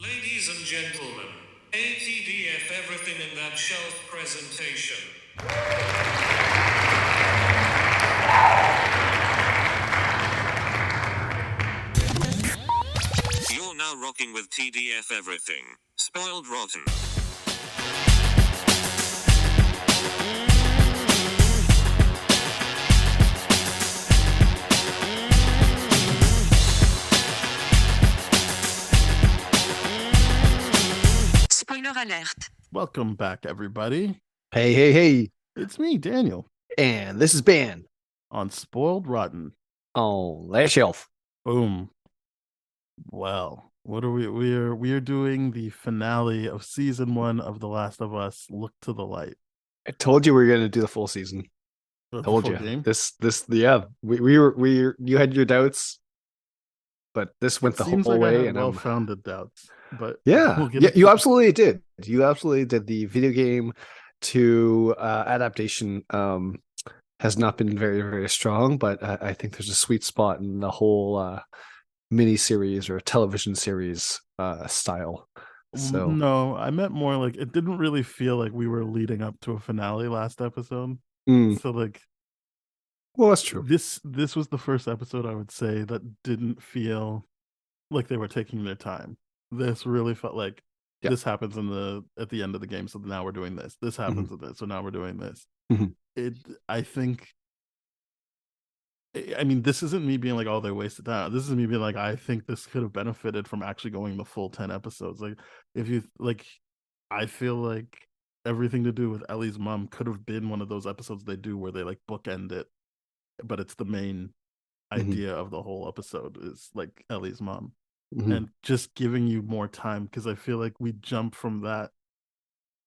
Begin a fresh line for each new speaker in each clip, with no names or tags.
Ladies and gentlemen, ATDF everything in that shelf presentation. You're now rocking with TDF everything. Spoiled rotten.
Spoiler alert.
Welcome back, everybody.
Hey.
It's me, Daniel,
And this is Ben
on Spoiled Rotten.
on Last Shelf.
Boom. Well, what are we are doing the finale of season 1 of The Last of Us, Look to the Light.
I told you we were going to do the full season.
The
Told
full
you.
game.
You had your doubts, but this went the
Seems
whole
like I
way.
had well-founded doubts, but
yeah, you absolutely did. You absolutely did. The video game to adaptation has not been very, very strong, but I think there's a sweet spot in the whole mini series or television series style. So
no, I meant more like it didn't really feel like we were leading up to a finale last episode. So like,
well, that's true.
This was the first episode I would say that didn't feel like they were taking their time. This really felt like this happens at the end of the game, so now we're doing this. This happens with this, so now we're doing this. I think, I mean, this isn't me being like, oh, they wasted time. This is me being like, I think this could have benefited from actually going the full 10 episodes. Like, if you like, I feel like everything to do with Ellie's mom could have been one of those episodes they do where they like bookend it, but it's the main idea of the whole episode is like Ellie's mom. And just giving you more time, because I feel like we jump from that.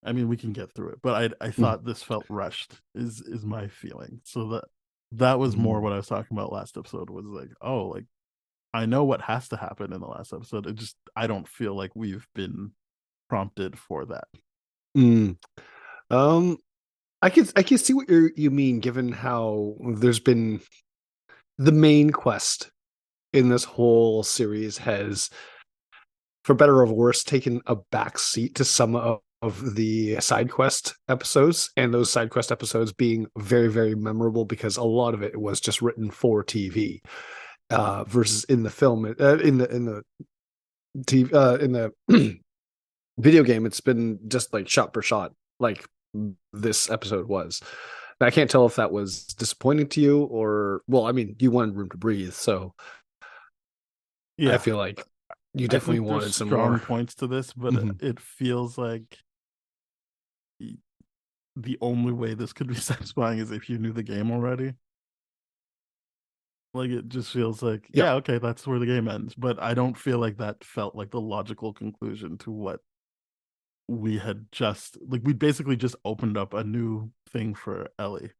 I mean, we can get through it, but I thought this felt rushed is my feeling. So that was more what I was talking about last episode, was like, oh, like I know what has to happen in the last episode. It just, I don't feel like we've been prompted for that.
I can see what you mean, given how there's been the main quest in this whole series has, for better or worse, taken a back seat to some of the side quest episodes, and those side quest episodes being very, very memorable because a lot of it was just written for TV, versus in the film, in the TV, in the video game, it's been just like shot for shot, like this episode was. I can't tell if that was disappointing to you or, well, I mean, you wanted room to breathe, so yeah, I feel like you definitely wanted some
strong
more
points to this, but it feels like the only way this could be satisfying is if you knew the game already. Like, it just feels like, yeah, okay, that's where the game ends, but I don't feel like that felt like the logical conclusion to what we had just, like, we basically just opened up a new thing for Ellie.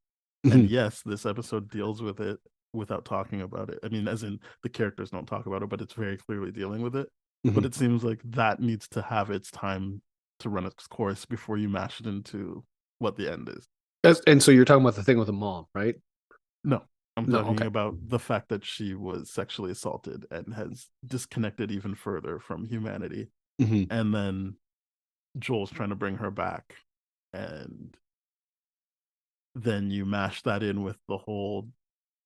And yes, this episode deals with it without talking about it. I mean, as in the characters don't talk about it, but it's very clearly dealing with it. But it seems like that needs to have its time to run its course before you mash it into what the end is.
And so you're talking about the thing with the mom, right?
No, I'm talking about the fact that she was sexually assaulted and has disconnected even further from humanity. And then Joel's trying to bring her back, and then you mash that in with the whole,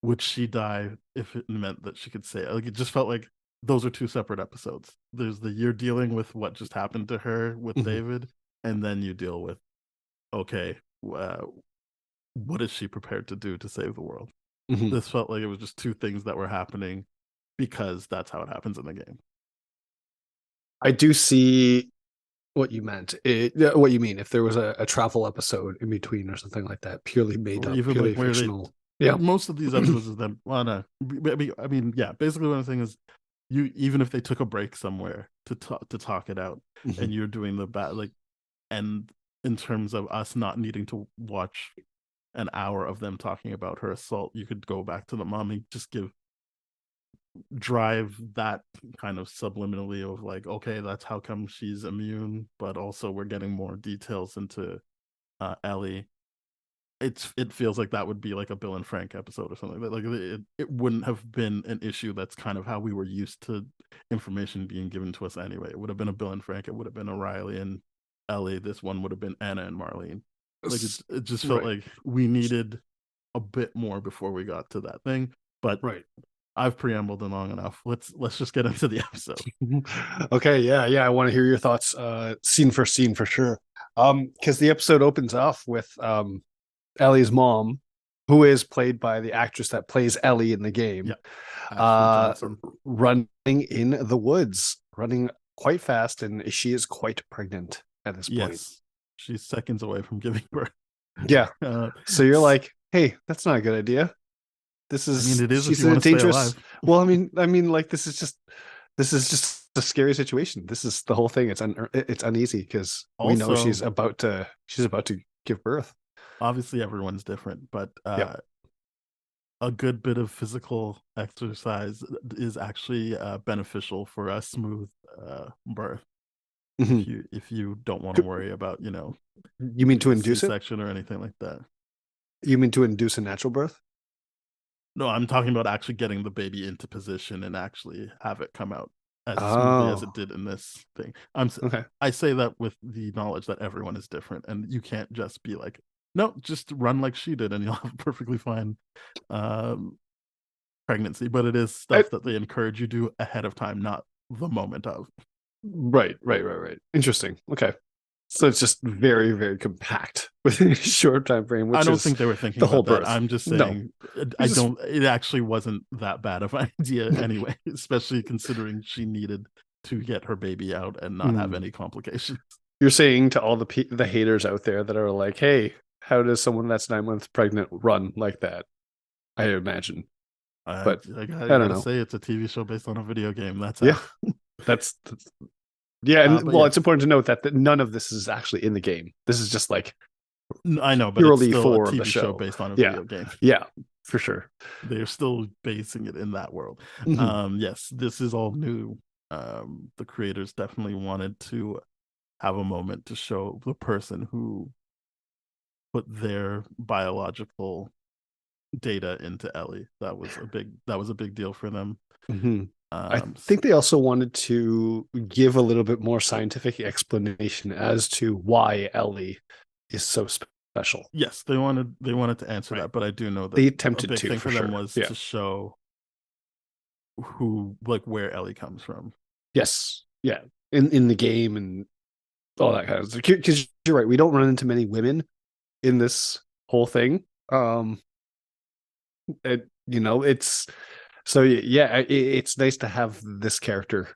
would she die if it meant that she could say it? Like, it just felt like those are two separate episodes. There's the, you're dealing with what just happened to her with David, and then you deal with, okay, what is she prepared to do to save the world? This felt like it was just two things that were happening because that's how it happens in the game.
I do see what you meant. What you mean, if there was a travel episode in between or something like that, purely made up,
even
purely
like
fictional.
Most of these episodes is them. Well, no, I mean, yeah. Basically, what I'm saying is, you, even if they took a break somewhere to talk it out, and you're doing the bad, like, and in terms of us not needing to watch an hour of them talking about her assault, you could go back to the mom and just drive that kind of subliminally of like, okay, that's how come she's immune, but also we're getting more details into Ellie, it feels like that would be like a Bill and Frank episode or something like that. Like it wouldn't have been an issue. That's kind of how we were used to information being given to us anyway. It would have been a Bill and Frank. It would have been a Riley and Ellie. This one would have been Anna and Marlene. Like it just felt like we needed a bit more before we got to that thing. But I've preambled long enough. Let's just get into the episode.
Okay, yeah. I want to hear your thoughts, scene for scene for sure. Because the episode opens off with Ellie's mom, who is played by the actress that plays Ellie in the game, running in the woods, running quite fast, and she is quite pregnant at this point.
She's seconds away from giving birth.
Yeah. So you're like, hey, that's not a good idea. This is.
I mean, it is. She's in a dangerous.
Well, I mean, like this is just a scary situation. This is the whole thing. It's uneasy because we know she's about to give birth.
Obviously, everyone's different, but a good bit of physical exercise is actually beneficial for a smooth birth. If you don't want to worry about,
you mean to induce
C-section or anything like that.
You mean to induce a natural birth?
No, I'm talking about actually getting the baby into position and actually have it come out as smoothly as it did in this thing. I say that with the knowledge that everyone is different, and you can't just be like, no, just run like she did, and you'll have a perfectly fine pregnancy. But it is stuff that they encourage you to do ahead of time, not the moment of.
Right. Interesting. Okay. So it's just very, very compact within a short time frame. Which
I don't think they were thinking
the whole
about
birth.
I'm just saying, it actually wasn't that bad of an idea anyway, especially considering she needed to get her baby out and not have any complications.
You're saying to all the haters out there that are like, hey, how does someone that's 9 months pregnant run like that? I imagine. But I don't know.
Say it's a TV show based on a video game. That's
that's it's important to note that none of this is actually in the game. This is just like
I know, but it's still a TV show based on a video game.
Yeah, for sure.
They're still basing it in that world. Yes, this is all new. The creators definitely wanted to have a moment to show the person who put their biological data into Ellie. That was a big deal for them.
I think they also wanted to give a little bit more scientific explanation as to why Ellie is so special.
Yes, they wanted to answer that, but I do know that
they attempted
a big thing for them was
to
show where Ellie comes from.
Yes, yeah, in the game and all that kind of stuff. Because you're right, we don't run into many women in this whole thing. It's. So it's nice to have this character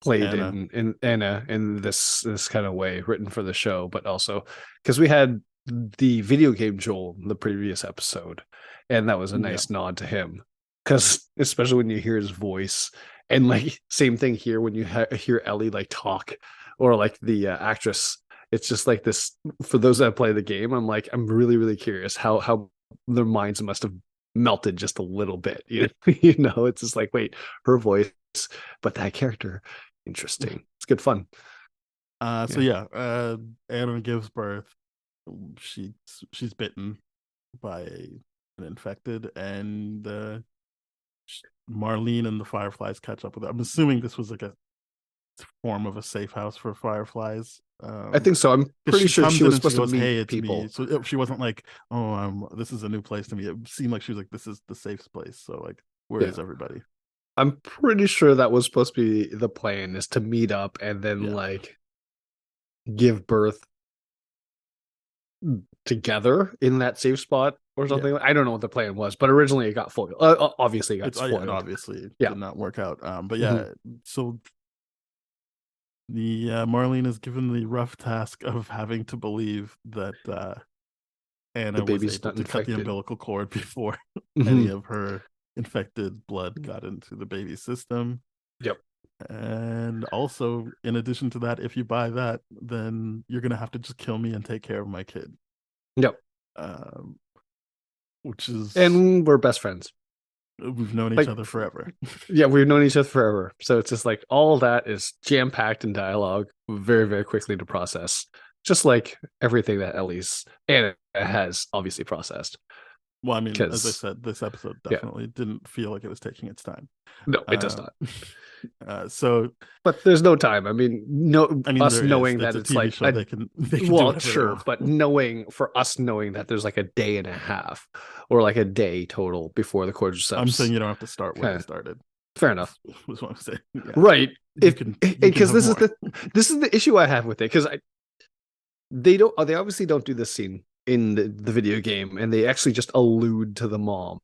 played in Anna in this kind of way, written for the show, but also because we had the video game Joel in the previous episode, and that was a nice nod to him. Because especially when you hear his voice, and like same thing here when you hear Ellie like talk, or like the actress, it's just like this. For those that play the game, I'm really really curious how their minds must have melted just a little bit. It's just like, wait, her voice, but that character, interesting. It's good fun.
Anna gives birth. She's bitten by an infected, and Marlene and the fireflies catch up with her. I'm assuming this was like a form of a safe house for fireflies.
I think so. I'm pretty sure she was supposed to meet people.
Me. So she wasn't like, oh, this is a new place to me. It seemed like she was like, this is the safe place. So like, where is everybody?
I'm pretty sure that was supposed to be the plan, is to meet up and then like give birth together in that safe spot or something. I don't know what the plan was, but originally it got foiled. Obviously it got spoiled.
Obviously it did not work out. But so the Marlene is given the rough task of having to believe that Anna was able to cut the umbilical cord before any of her infected blood got into the baby's system.
Yep.
And also, in addition to that, if you buy that, then you're gonna have to just kill me and take care of my kid.
Yep.
Which is,
and we're best friends.
We've known each other forever.
Yeah, we've known each other forever. So it's just like all of that is jam-packed in dialogue very, very quickly to process. just like everything that Ellie's Anna has obviously processed.
Well, I mean, as I
'Cause-
said, this episode
Yeah.
definitely didn't feel like it was taking its time.
No, it does not.
So,
But there's no time. I mean, no,
I mean,
us
there
knowing
is.
that
It's a
it's
TV
like
show. They can do
well,
whatever they
sure,
want.
but for us knowing that there's like a day and a half or like a day total before the cordyceps.
I'm saying you don't have to start where
kinda-
they started.
Fair enough.
Was what I'm saying. Yeah.
Right.
You can
Because
have
this is the issue I have with it, because they obviously don't do this scene in the video game, and they actually just allude to the mom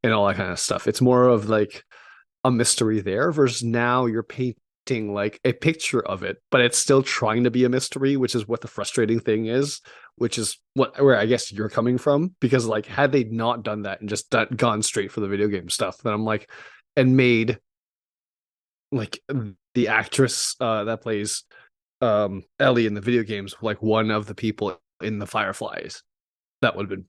and all that kind of stuff. It's more of like a mystery there, versus now you're painting like a picture of it, but it's still trying to be a mystery, which is what the frustrating thing is, which is where I guess you're coming from. Because like, had they not done that and just gone straight for the video game stuff, then I'm like, and made like the actress that plays Ellie in the video games like one of the people in the Fireflies, that would have been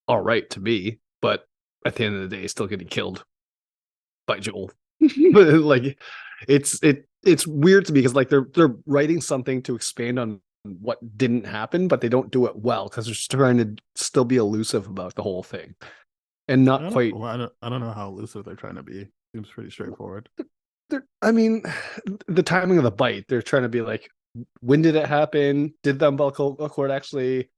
all right to me. But at the end of the day, still getting killed by Joel. But like, it's weird to me, because like they're writing something to expand on what didn't happen, but they don't do it well, because they're just trying to still be elusive about the whole thing, and not quite.
I don't know how elusive they're trying to be. Seems pretty straightforward.
I mean, the timing of the bite, they're trying to be like, when did it happen? Did the umbilical cord actually?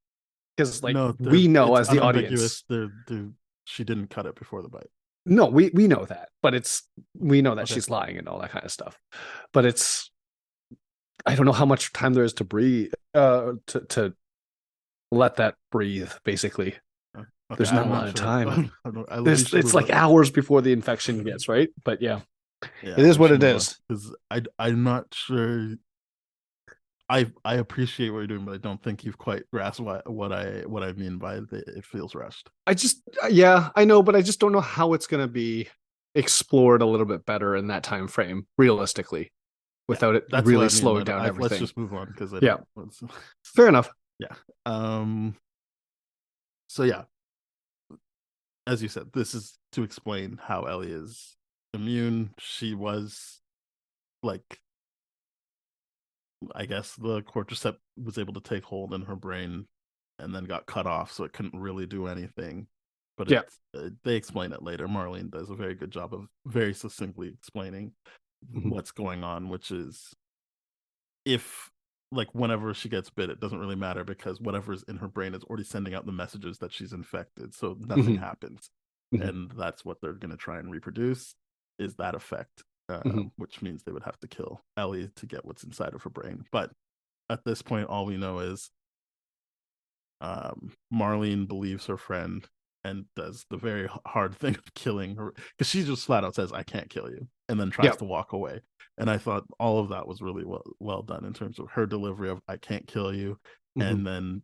Because like,
No,
we know as the
unambiguous.
audience,
She didn't cut it before the bite.
no, we know that, but we know that
Okay.
she's lying and all that kind of stuff. But I don't know how much time there is to breathe, to let that breathe. Basically,
Okay,
there's not a lot of
sure.
time.
We should
It's
move
like
on.
hours before the infection gets right. But yeah,
Yeah,
it is
we
what
should
it
move on,
is.
because I'm not sure. I appreciate what you're doing, but I don't think you've quite grasped what I mean by it feels rushed.
Yeah, I know, but I just don't know how it's going to be explored a little bit better in that time frame, realistically, without it
That's
really
what I mean.
slowing down
Let's
everything.
just move on, because
Yeah. Fair enough.
Yeah. So yeah, as you said, this is to explain how Ellie is immune. She was like, I guess the cordyceps was able to take hold in her brain and then got cut off, so it couldn't really do anything. But
Yeah.
They explain it later. Marlene does a very good job of very succinctly explaining what's going on, which is, if like whenever she gets bit, it doesn't really matter, because whatever's in her brain is already sending out the messages that she's infected, so nothing happens. And that's what they're going to try and reproduce, is that effect. Which means they would have to kill Ellie to get what's inside of her brain. But at this point, all we know is Marlene believes her friend and does the very hard thing of killing her, because she just flat out says, "I can't kill you," and then tries to walk away. And I thought all of that was really well done in terms of her delivery of "I can't kill you," and then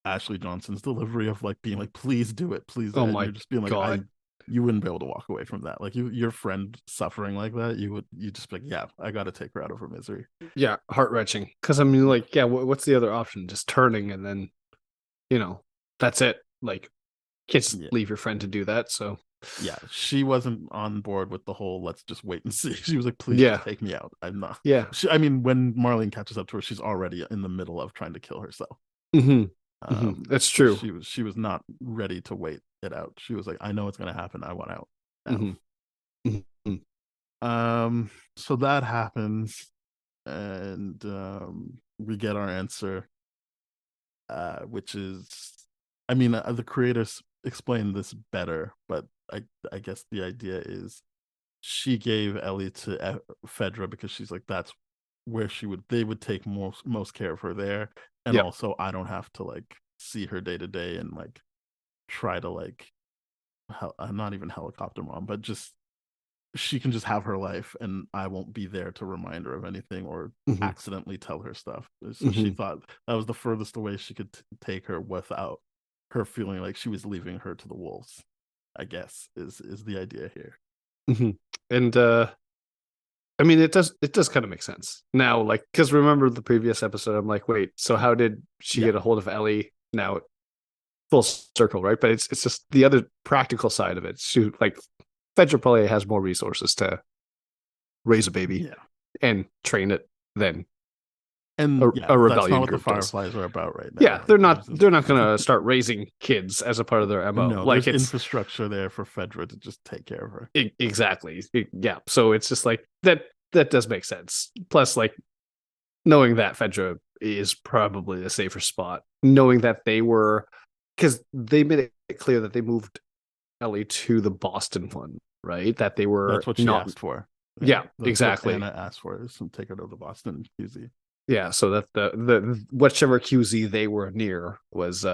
Ashley Johnson's delivery of like being like, "Please do it, please."
Oh
and
my
you're just being like,
God.
you wouldn't be able to walk away from that. Like, your friend suffering like that, you just be like, yeah, I got to take her out of her misery.
Yeah, heart wrenching. Because I mean, like, yeah, what's the other option? Just turning, and then, that's it. Like, can't just leave your friend to do that. So
yeah, she wasn't on board with the whole "let's just wait and see." She was like, "Please just take me out." I'm not.
Yeah.
I mean, when Marlene catches up to her, she's already in the middle of trying to kill herself.
That's true.
She was not ready to wait it out. She was like, "I know it's going to happen. I want out." So that happens, and we get our answer, which is, I mean, the creators explained this better, but I guess the idea is she gave Ellie to Fedra because she's like, that's where they would take most care of her there, and also I don't have to like see her day to day and like try to like not even helicopter mom, but just she can just have her life, and I won't be there to remind her of anything or accidentally tell her stuff. So she thought that was the furthest away she could take her without her feeling like she was leaving her to the wolves, I guess is the idea here.
And I mean, it does kind of make sense now, like, because remember the previous episode, I'm like, wait, so how did she get a hold of Ellie? Now full circle, right? But it's just the other practical side of it. She, like, Fedra probably has more resources to raise a baby and train it than
And yeah,
a
that's not
rebellion
what the
group does.
Fireflies are about right now.
Yeah,
Like,
they're not
there's
they're not going to start raising kids as a part of their MO.
no,
like
there's
it's
infrastructure there for Fedra to just take care of her.
exactly. Yeah, so it's just like that does make sense. Plus, like, knowing that Fedra is probably the safer spot, knowing that they were, because they made it clear that they moved Ellie to the Boston one, right? That they were
That's what she
not.
asked for.
Yeah,
that's
exactly.
what Anna asked for, is to take her to the Boston QZ.
Yeah, so that the whichever QZ they were near was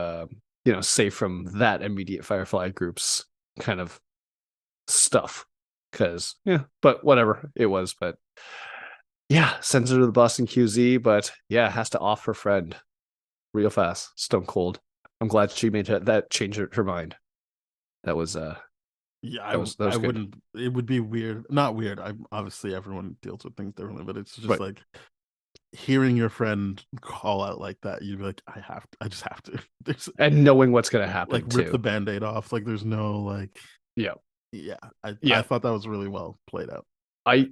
safe from that immediate Firefly group's kind of stuff. Because yeah, but whatever it was, but yeah, sends her to the Boston QZ, but yeah, has to off her friend real fast, stone cold. I'm glad she made that change her mind. That was
Yeah,
that was
I
good.
wouldn't. It would be weird. Not weird. I obviously everyone deals with things differently, but it's just
Right.
like hearing your friend call out like that. You'd be like, I just have to. There's
And knowing what's gonna happen,
like rip
too.
the Band-Aid off. Like there's no like.
Yeah.
I thought that was really well played out.
I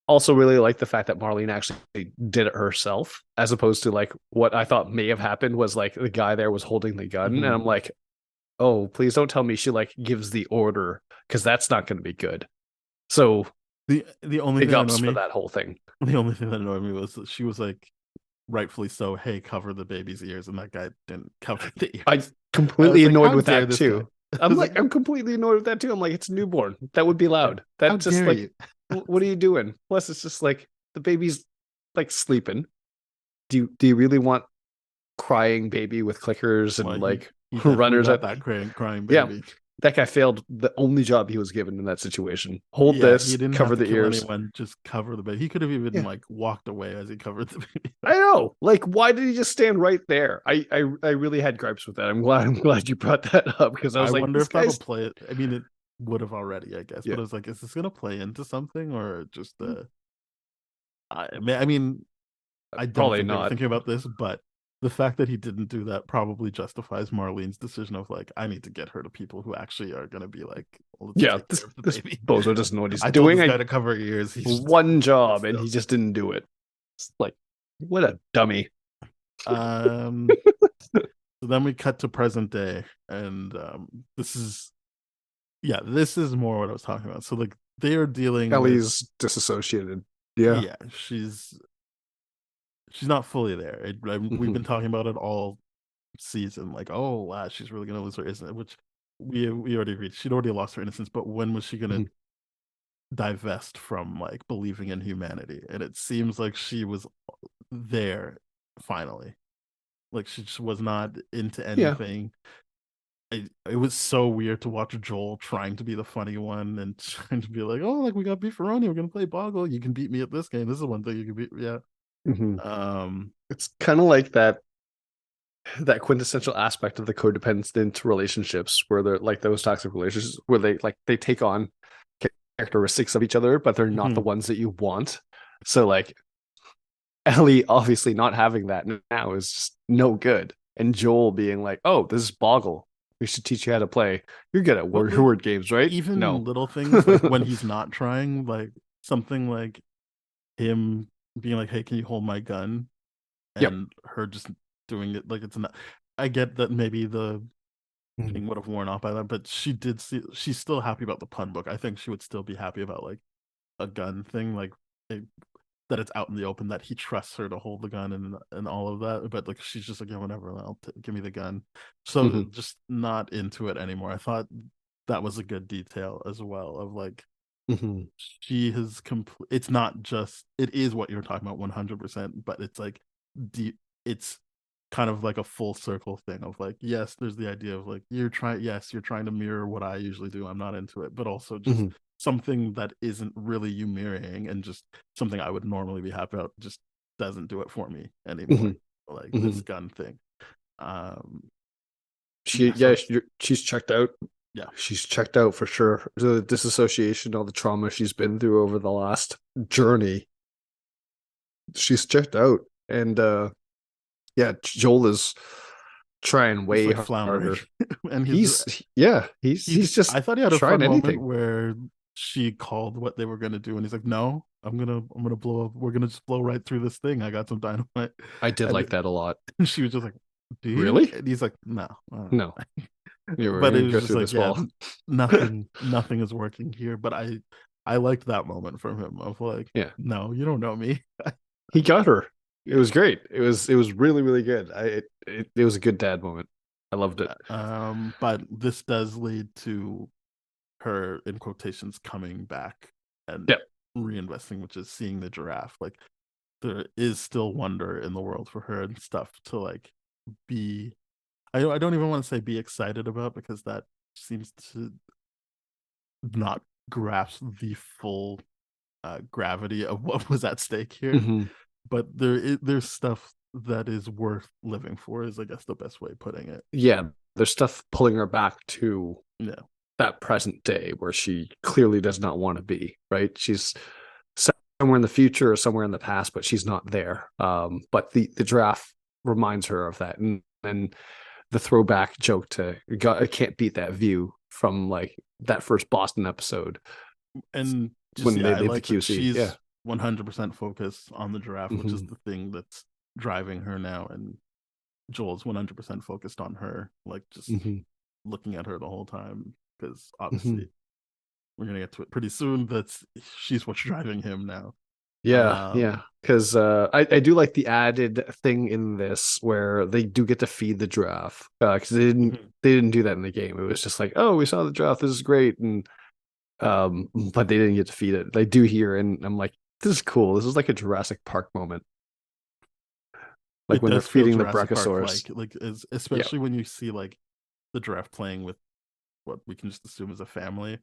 also really like the fact that Marlene actually did it herself, as opposed to like what I thought may have happened was like the guy there was holding the gun, and I'm like, oh, please don't tell me she like gives the order, because that's not going to be good. So
the only
big
thing
ups for that whole thing.
The only thing that annoyed me was that she was like, rightfully so, hey, cover the baby's ears, and that guy didn't cover the ears.
I completely
like,
annoyed
how
with
dare
that
this
too.
guy?
I'm like, I'm completely annoyed with that too. I'm like, it's newborn. That would be loud.
How
That's just
dare
like,
you?
what are you doing? Plus, it's just like the baby's like sleeping. Do you really want crying baby with clickers and
Well,
like
he definitely
runners
got
at
that crying
Yeah,
baby.
that guy failed the only job he was given in that situation. Hold
Yeah,
this,
he didn't
cover
have to
the
kill
ears.
anyone, just cover the baby. He could have even
Yeah.
like walked away as he covered the baby.
I know. Like, why did he just stand right there? I really had gripes with that. I'm glad you brought that up, because I was like,
wonder
this
if that'll
guy's
play it. I mean, it would have already, I guess.
Yeah.
But I was like, is this gonna play into something or just I mean, I don't
probably
think they were
not.
thinking about this, but the fact that he didn't do that probably justifies Marlene's decision of like, I need to get her to people who actually are gonna be like, well, let's
Yeah,
take care of the
this
baby.
bozo doesn't know what he's
I told
doing.
this guy to cover ears. He's
One job and he just didn't do it. It's like, what a dummy.
So then we cut to present day, and this is more what I was talking about. So like they are dealing
Ellie's disassociated. Yeah.
yeah, she's not fully there. We've been talking about it all season, like, oh wow, she's really gonna lose her innocence, which we already agreed. She'd already lost her innocence, but when was she gonna divest from like believing in humanity? And it seems like she was there finally. Like she just was not into anything. It was so weird to watch Joel trying to be the funny one and trying to be like, oh, like we got Beefaroni, we're gonna play Boggle. You can beat me at this game. This is one thing you can beat. Yeah.
It's kind of like that quintessential aspect of the codependent relationships, where they're like those toxic relationships where they take on characteristics of each other, but they're not the ones that you want. So like Ellie obviously not having that now is just no good, and Joel being like, oh, this is Boggle, we should teach you how to play. You're good at word games, right?
Even
no
little things like when he's not trying, like something like him being like, hey, can you hold my gun? And her just doing it like it's not. I get that maybe the thing would have worn off by that, but she's still happy about the pun book. I think she would still be happy about like a gun thing, like that it's out in the open, that he trusts her to hold the gun and all of that. But like she's just like, yeah, whatever, give me the gun. So just not into it anymore. I thought that was a good detail as well of like she has it's not just, it is what you're talking about 100%, but it's like it's kind of like a full circle thing of like, yes, there's the idea of like you're trying to mirror what I usually do, I'm not into it, but also just something that isn't really you mirroring and just something I would normally be happy about just doesn't do it for me anymore. Like this gun thing.
She's checked out.
Yeah,
she's checked out for sure. The disassociation, all the trauma she's been through over the last journey, she's checked out. And Joel is trying way
like
harder.
and
he's just
I thought he had a
trying
fun
anything
moment where she called what they were gonna do, and he's like, "No, I'm gonna blow up. We're gonna just blow right through this thing. I got some dynamite."
I did like
And
that a lot.
she was just like, "Do you?"
Really?
And he's like, "No."
No, you're
But it
gonna
was
go
just
through
like,
this
yeah,
wall.
nothing is working here. But I liked that moment from him of like,
Yeah,
no, you don't know me.
he got her. It was great. It was really really good. It was a good dad moment. I loved it.
But this does lead to her in quotations coming back and
Yeah.
reinvesting, which is seeing the giraffe. Like there is still wonder in the world for her and stuff to like be. I don't even want to say be excited about because that seems to not grasp the full gravity of what was at stake here.
hmm
But there's stuff that is worth living for. Is I guess the best way of putting it.
Yeah, there's stuff pulling her back to
Yeah.
that present day where she clearly does not want to be, right? She's somewhere in the future or somewhere in the past, but she's not there. But the giraffe reminds her of that, and the throwback joke to I can't beat that view from like that first Boston episode
And just
when
yeah,
they
I
leave the
like that
QC. Yeah.
she's 100% focused on the giraffe, which is
hmm
the thing that's driving her now, and Joel's 100% focused on her, like just
hmm
looking at her the whole time because
hmm
obviously we're gonna get to it pretty soon. That's she's what's driving him now.
Yeah, yeah.
Um,
Because I do like the added thing in this where they do get to feed the giraffe. Because
mhm.
they didn't do that in the game. It was just like, oh, we saw the giraffe. This is great, and but they didn't get to feed it. They do here, and I'm like, this is cool. This is like a Jurassic Park moment, like
It
when they're
does feel
feeding the
Jurassic Park
Brachiosaurus.
like
Yeah.
especially when you see like the giraffe playing with what we can just assume is a family.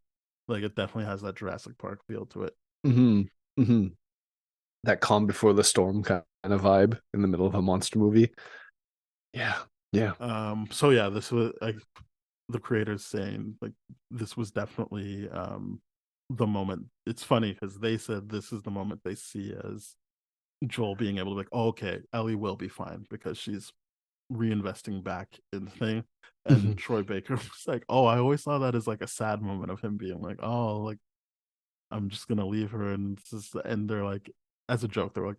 Like it definitely has that Jurassic Park feel to it.
hmm hmm That calm before the storm kind of vibe in the middle of a monster movie. Yeah. Yeah.
So yeah, this was like the creators saying like this was definitely the moment. It's funny because they said this is the moment they see as Joel being able to be like, oh, okay, Ellie will be fine because she's reinvesting back in the thing. And
hmm
Troy Baker was like, oh, I always saw that as like a sad moment of him being like, oh, like I'm just gonna leave her, and this is, and they're like, as a joke, they're like,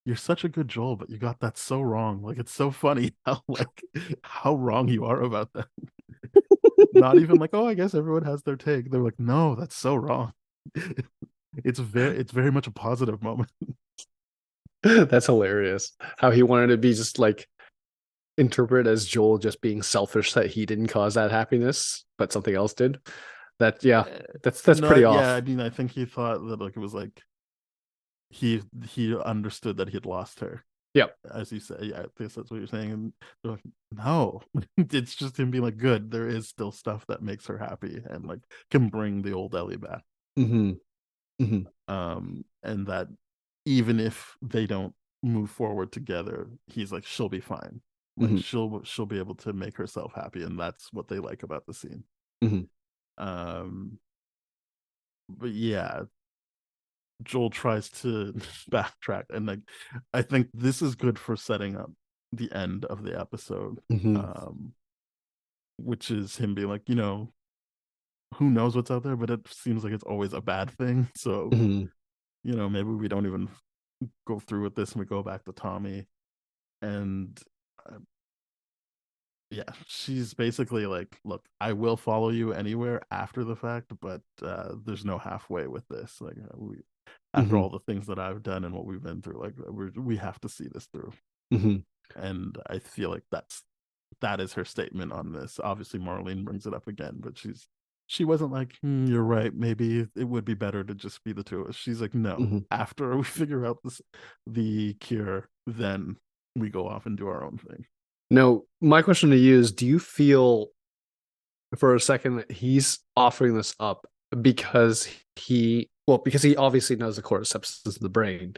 "You're such a good Joel, but you got that so wrong. Like it's so funny how like how wrong you are about that. Not even like, oh, I guess everyone has their take. They're like, no, that's so wrong. It's very much a positive moment.
That's hilarious. How he wanted to be just like interpret as Joel just being selfish that he didn't cause that happiness, but something else did. That yeah, that's
No,
pretty
yeah, I
off.
mean, I think he thought that like it was like he understood that he had lost her,
Yep.
as you say. Yeah, I guess that's what you're saying. And they're like, no, it's just him being like, good. There is still stuff that makes her happy and like can bring the old Ellie back.
hmm hmm
And that even if they don't move forward together, he's like, she'll be fine. Like
hmm
she'll be able to make herself happy, and that's what they like about the scene.
hmm
Um, but yeah, Joel tries to backtrack, and like I think this is good for setting up the end of the episode,
hmm
um, which is him being like, who knows what's out there, but it seems like it's always a bad thing. So
hmm
maybe we don't even go through with this, and we go back to Tommy, and uh, yeah, she's basically like, look, I will follow you anywhere after the fact, but there's no halfway with this. Like after
hmm
all the things that I've done and what we've been through, like we have to see this through.
hmm
And I feel like that is her statement on this. Obviously, Marlene brings it up again, but she wasn't like, you're right. Maybe it would be better to just be the two of us. She's like, no.
hmm
After we figure out the cure, then we go off and do our own thing.
Now, my question to you is: do you feel for a second that he's offering this up because because he obviously knows the cordyceps is the brain.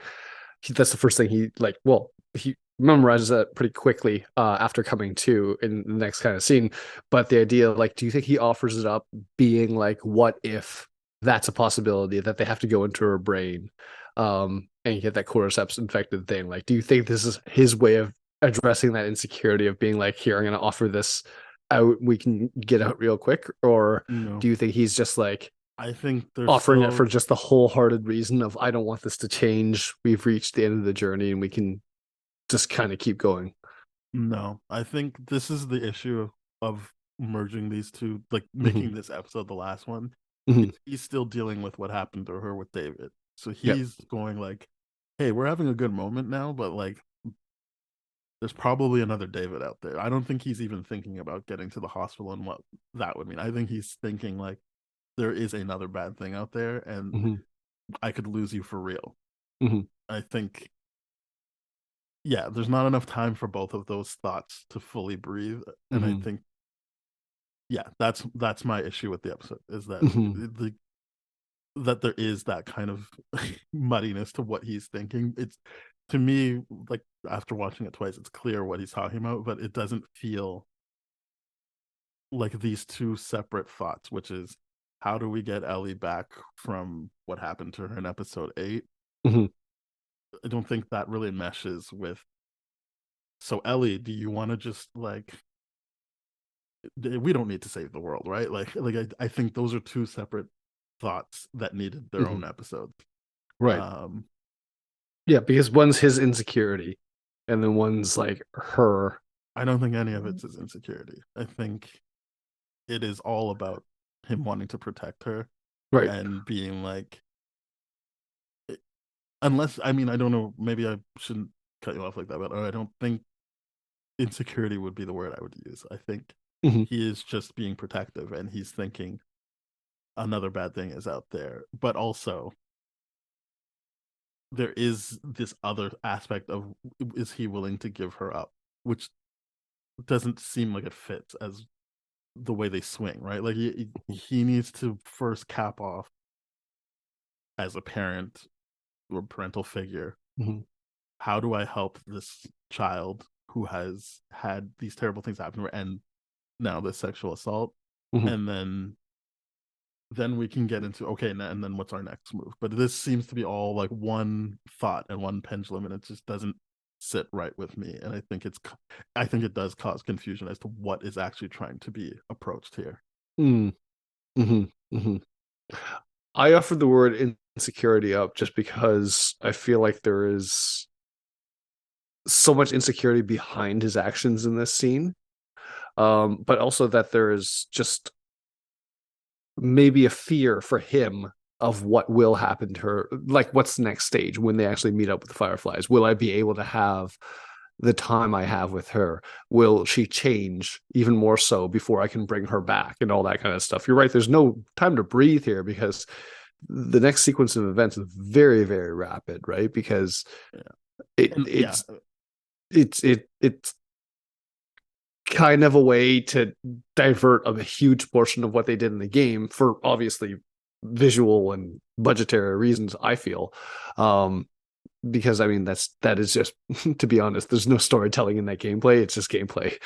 That's the first thing he memorizes that pretty quickly after coming to in the next kind of scene. But the idea, like, do you think he offers it up being like, what if that's a possibility that they have to go into her brain and get that cordyceps infected thing? Like, do you think this is his way of addressing that insecurity of being like, here, I'm going to offer this out, we can get out real quick? Or
No.
do you think he's just like,
I think there's
offering it
still
for just the wholehearted reason of I don't want this to change. We've reached the end of the journey and we can just kind of keep going.
no. I think this is the issue of merging these two, like
Mm-hmm.
making this episode the last one.
Mm-hmm.
He's still dealing with what happened to her with David. So
Yep.
he's going like, "Hey, we're having a good moment now, but like there's probably another David out there." I don't think he's even thinking about getting to the hospital and what that would mean. I think he's thinking like there is another bad thing out there and
Mm-hmm.
I could lose you for real.
Mm-hmm.
I think yeah, there's not enough time for both of those thoughts to fully breathe. And I
Mm-hmm.
think yeah, that's my issue with the episode is that
Mm-hmm.
that there is that kind of muddiness to what he's thinking. It's to me like after watching it twice, it's clear what he's talking about, but it doesn't feel like these two separate thoughts, which is how do we get Ellie back from what happened to her in episode 8?
Mm-hmm.
I don't think that really meshes with. So Ellie, do you want to just like we don't need to save the world, right? I think those are two separate thoughts that needed their
Mm-hmm.
own episodes.
Right. Yeah, because one's his insecurity, and then one's like her.
I don't think any of it's his insecurity. I think it is all about him wanting to protect her
Right.
and being like, unless I mean I don't know, maybe I shouldn't cut you off like that, but I don't think insecurity would be the word I would use. I think
Mm-hmm.
he is just being protective and he's thinking another bad thing is out there, but also there is this other aspect of is he willing to give her up, which doesn't seem like it fits as the way they swing, right? Like he needs to first cap off as a parent or parental figure.
Mm-hmm.
How do I help this child who has had these terrible things happen to her and now this sexual assault?
Mm-hmm.
And then we can get into okay, and then what's our next move? But this seems to be all like one thought and one pendulum, and it just doesn't sit right with me. And I think it does cause confusion as to what is actually trying to be approached here.
Mm-hmm. Mm-hmm. I offered the word insecurity up just because I feel like there is so much insecurity behind his actions in this scene. But also that there is just maybe a fear for him of what will happen to her. Like, what's the next stage when they actually meet up with the Fireflies? Will I be able to have the time I have with her? Will she change even more so before I can bring her back and all that kind of stuff? You're right. There's no time to breathe here because the next sequence of events is very, very rapid, right? Because it's kind of a way to divert a huge portion of what they did in the game for obviously visual and budgetary reasons, I feel. Because I mean that is just to be honest, there's no storytelling in that gameplay. It's just gameplay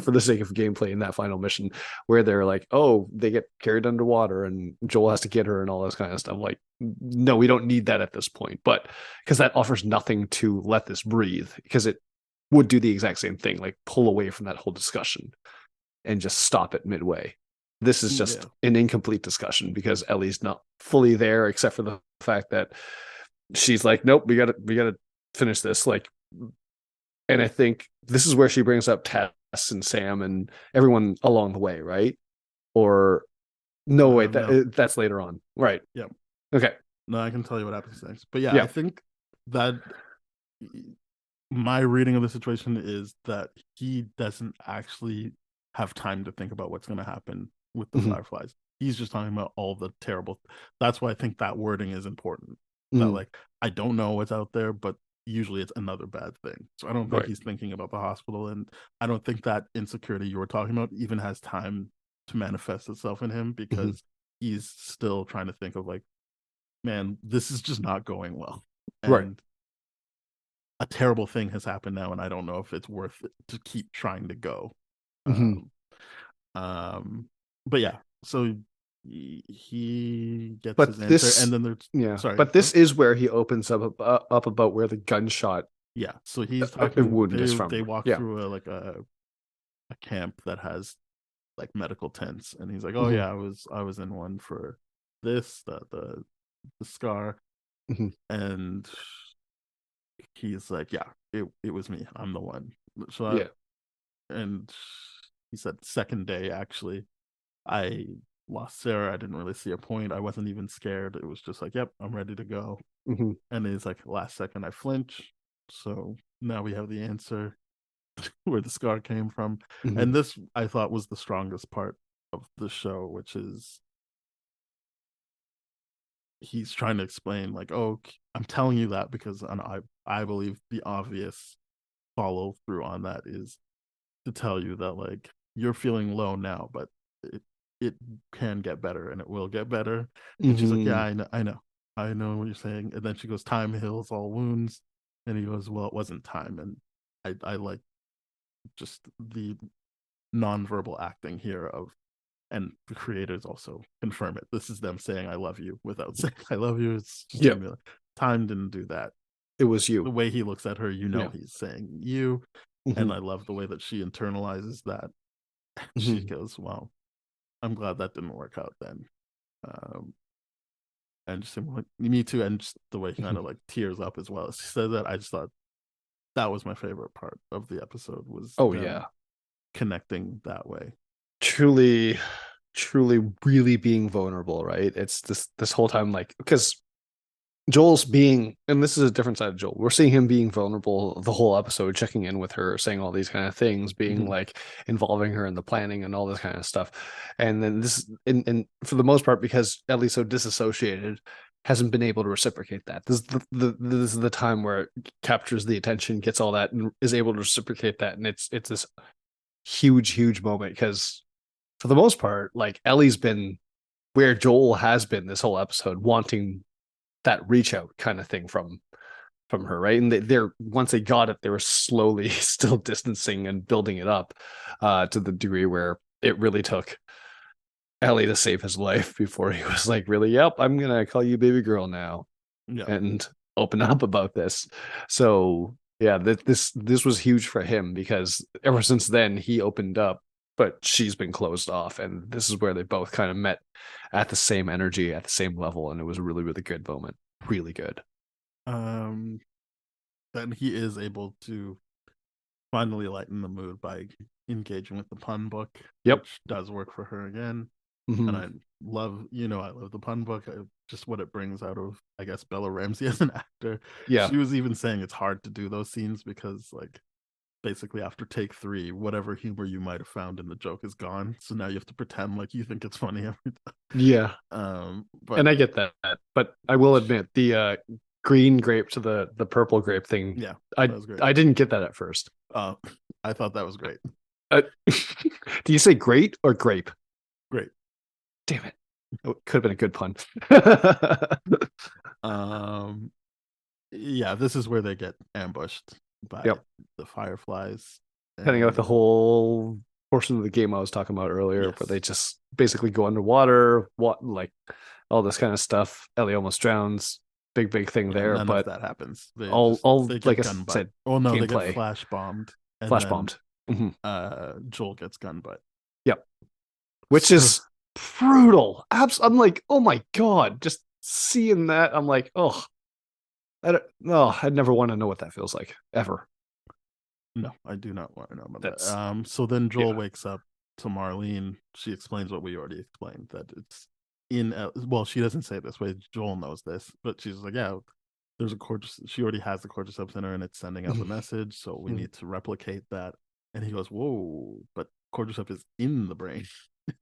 for the sake of gameplay in that final mission where they're like, oh, they get carried underwater and Joel has to get her and all this kind of stuff. Like, no, we don't need that at this point. But because that offers nothing to let this breathe, because it would do the exact same thing, like pull away from that whole discussion and just stop it midway. This is just an incomplete discussion because Ellie's not fully there, except for the fact that she's like, nope, we gotta finish this. Like, and I think this is where she brings up Tess and Sam and everyone along the way, right? Or no, wait, that's later on, right?
Yeah.
Okay.
No, I can tell you what happens next. But yeah, I think that my reading of the situation is that he doesn't actually have time to think about what's going to happen with the Fireflies. He's just talking about all the terrible. That's why I think that wording is important. That like I don't know what's out there, but usually it's another bad thing. So I don't think he's thinking about the hospital, and I don't think that insecurity you were talking about even has time to manifest itself in him because he's still trying to think of like, man, this is just not going well, and a terrible thing has happened now, and I don't know if it's worth it to keep trying to go. But yeah, so he gets his answer, and then there's sorry,
but this is where he opens up about where the gunshot
so he's talking
wound is from.
They walk through a camp that has like medical tents, and he's like, oh yeah, I was in one for this, the scar,
Mhm.
and he's like, yeah, it was me. I'm the one. So
Yeah.
and he said second day actually, I lost Sarah. I didn't really see a point. I wasn't even scared. It was just like, yep, I'm ready to go.
Mhm.
And it's like last second I flinch. So now we have the answer where the scar came from.
Mhm.
And this I thought was the strongest part of the show, which is he's trying to explain like, oh, I'm telling you that because I believe the obvious follow through on that is to tell you that like you're feeling low now, but it it can get better and it will get better. And she's like, yeah,
Mhm.
I know what you're saying. And then she goes, time heals all wounds. And he goes, well, it wasn't time. And I like just the nonverbal acting here of, and the creators also confirm it. This is them saying I love you without saying I love you. It's just
Yep.
time didn't do that.
It was
The
you.
way he looks at her,
Yeah.
he's saying you. And
Mhm.
I love the way that she internalizes that. She
Mhm.
goes, well, I'm glad that didn't work out then. Um, and just like me too, and just the way he kind
Mhm.
of like tears up as well as he said that. I just thought that was my favorite part of the episode was
Oh
them
yeah.
connecting that way.
Truly, truly, really being vulnerable, right? It's this whole time, like, because Joel's being, and this is a different side of Joel. We're seeing him being vulnerable the whole episode, checking in with her, saying all these kind of things, being
Mhm.
like involving her in the planning and all this kind of stuff. And then this, and for the most part, because Ellie's so disassociated, hasn't been able to reciprocate that. This is the time where it captures the attention, gets all that, and is able to reciprocate that. And it's this huge moment because for the most part, like Ellie's been where Joel has been this whole episode, wanting that reach out kind of thing from her, right? And they're once they got it, they were slowly still distancing and building it up to the degree where it really took Ellie to save his life before he was like, really, yep, I'm gonna call you baby girl now
Yeah.
and open up about this. So yeah, this was huge for him because ever since then he opened up, but she's been closed off, and this is where they both kind of met at the same energy, at the same level, and it was a really good moment, really good.
Um, then he is able to finally lighten the mood by engaging with the pun book,
Yep.
which does work for her again. And
Mhm.
I love, I love the pun book. Just what it brings out of, I guess, Bella Ramsey as an actor.
Yeah.
She was even saying it's hard to do those scenes because, like, basically after take three, whatever humor you might have found in the joke is gone. So now you have to pretend like you think it's funny every time.
Yeah.
But
And I get that, but I will admit the green grape to the purple grape thing,
yeah,
I
that was great.
I didn't get that at first.
Uh, I thought that was great.
Do you say great or grape?
Great.
Damn it. It could have been a good pun.
Um, yeah, this is where they get ambushed by
Yep.
the fireflies.
Heading out
And
the whole portion of the game I was talking about earlier, where
yes,
they just basically go underwater, what like all this kind of stuff. Ellie almost drowns. Big thing
yeah,
there,
none of
but
that happens.
all
They
like
get
I
gun butt.
said,
Oh no, they get
gameplay
flash bombed, and
flash
then
bombed. Mhm.
Joel gets gun butt.
Yep. Which
So
is brutal. I'm like, oh my god, just seeing that, I'm like, oh, I'd never want to know what that feels like ever.
no, I do not want to know about that.
That's
So then Joel
yeah,
wakes up to Marlene. She explains what we already explained, that it's in. Well, she doesn't say it this way. Joel knows this, but she's like, yeah, there's a cordyceps. She already has the cordyceps in her, and it's sending out the message. So we need to replicate that. And he goes, whoa, but cordyceps is in the brain.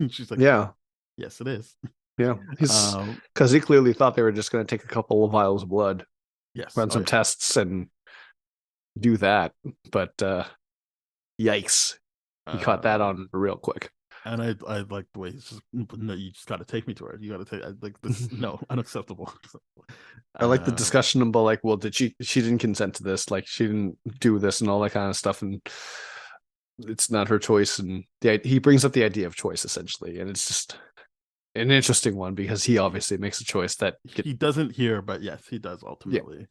And she's like,
yeah,
yes, it is.
yeah. He's
Um,
because he clearly thought they were just going to take a couple of vials of blood,
yes.
run
Oh
some
yeah.
tests, and do that. But yikes, he caught that
Um,
on real quick.
and I like the way he's just, no, you just got to take me to her. You got to take, like this. No, unacceptable.
I like the
um,
discussion about like, well, did she didn't consent to this, like she didn't do this and all that kind of stuff, and it's not her choice. And he brings up the idea of choice essentially, and it's just an interesting one because he obviously makes a choice that
he doesn't hear, but yes, he does
yeah.
ultimately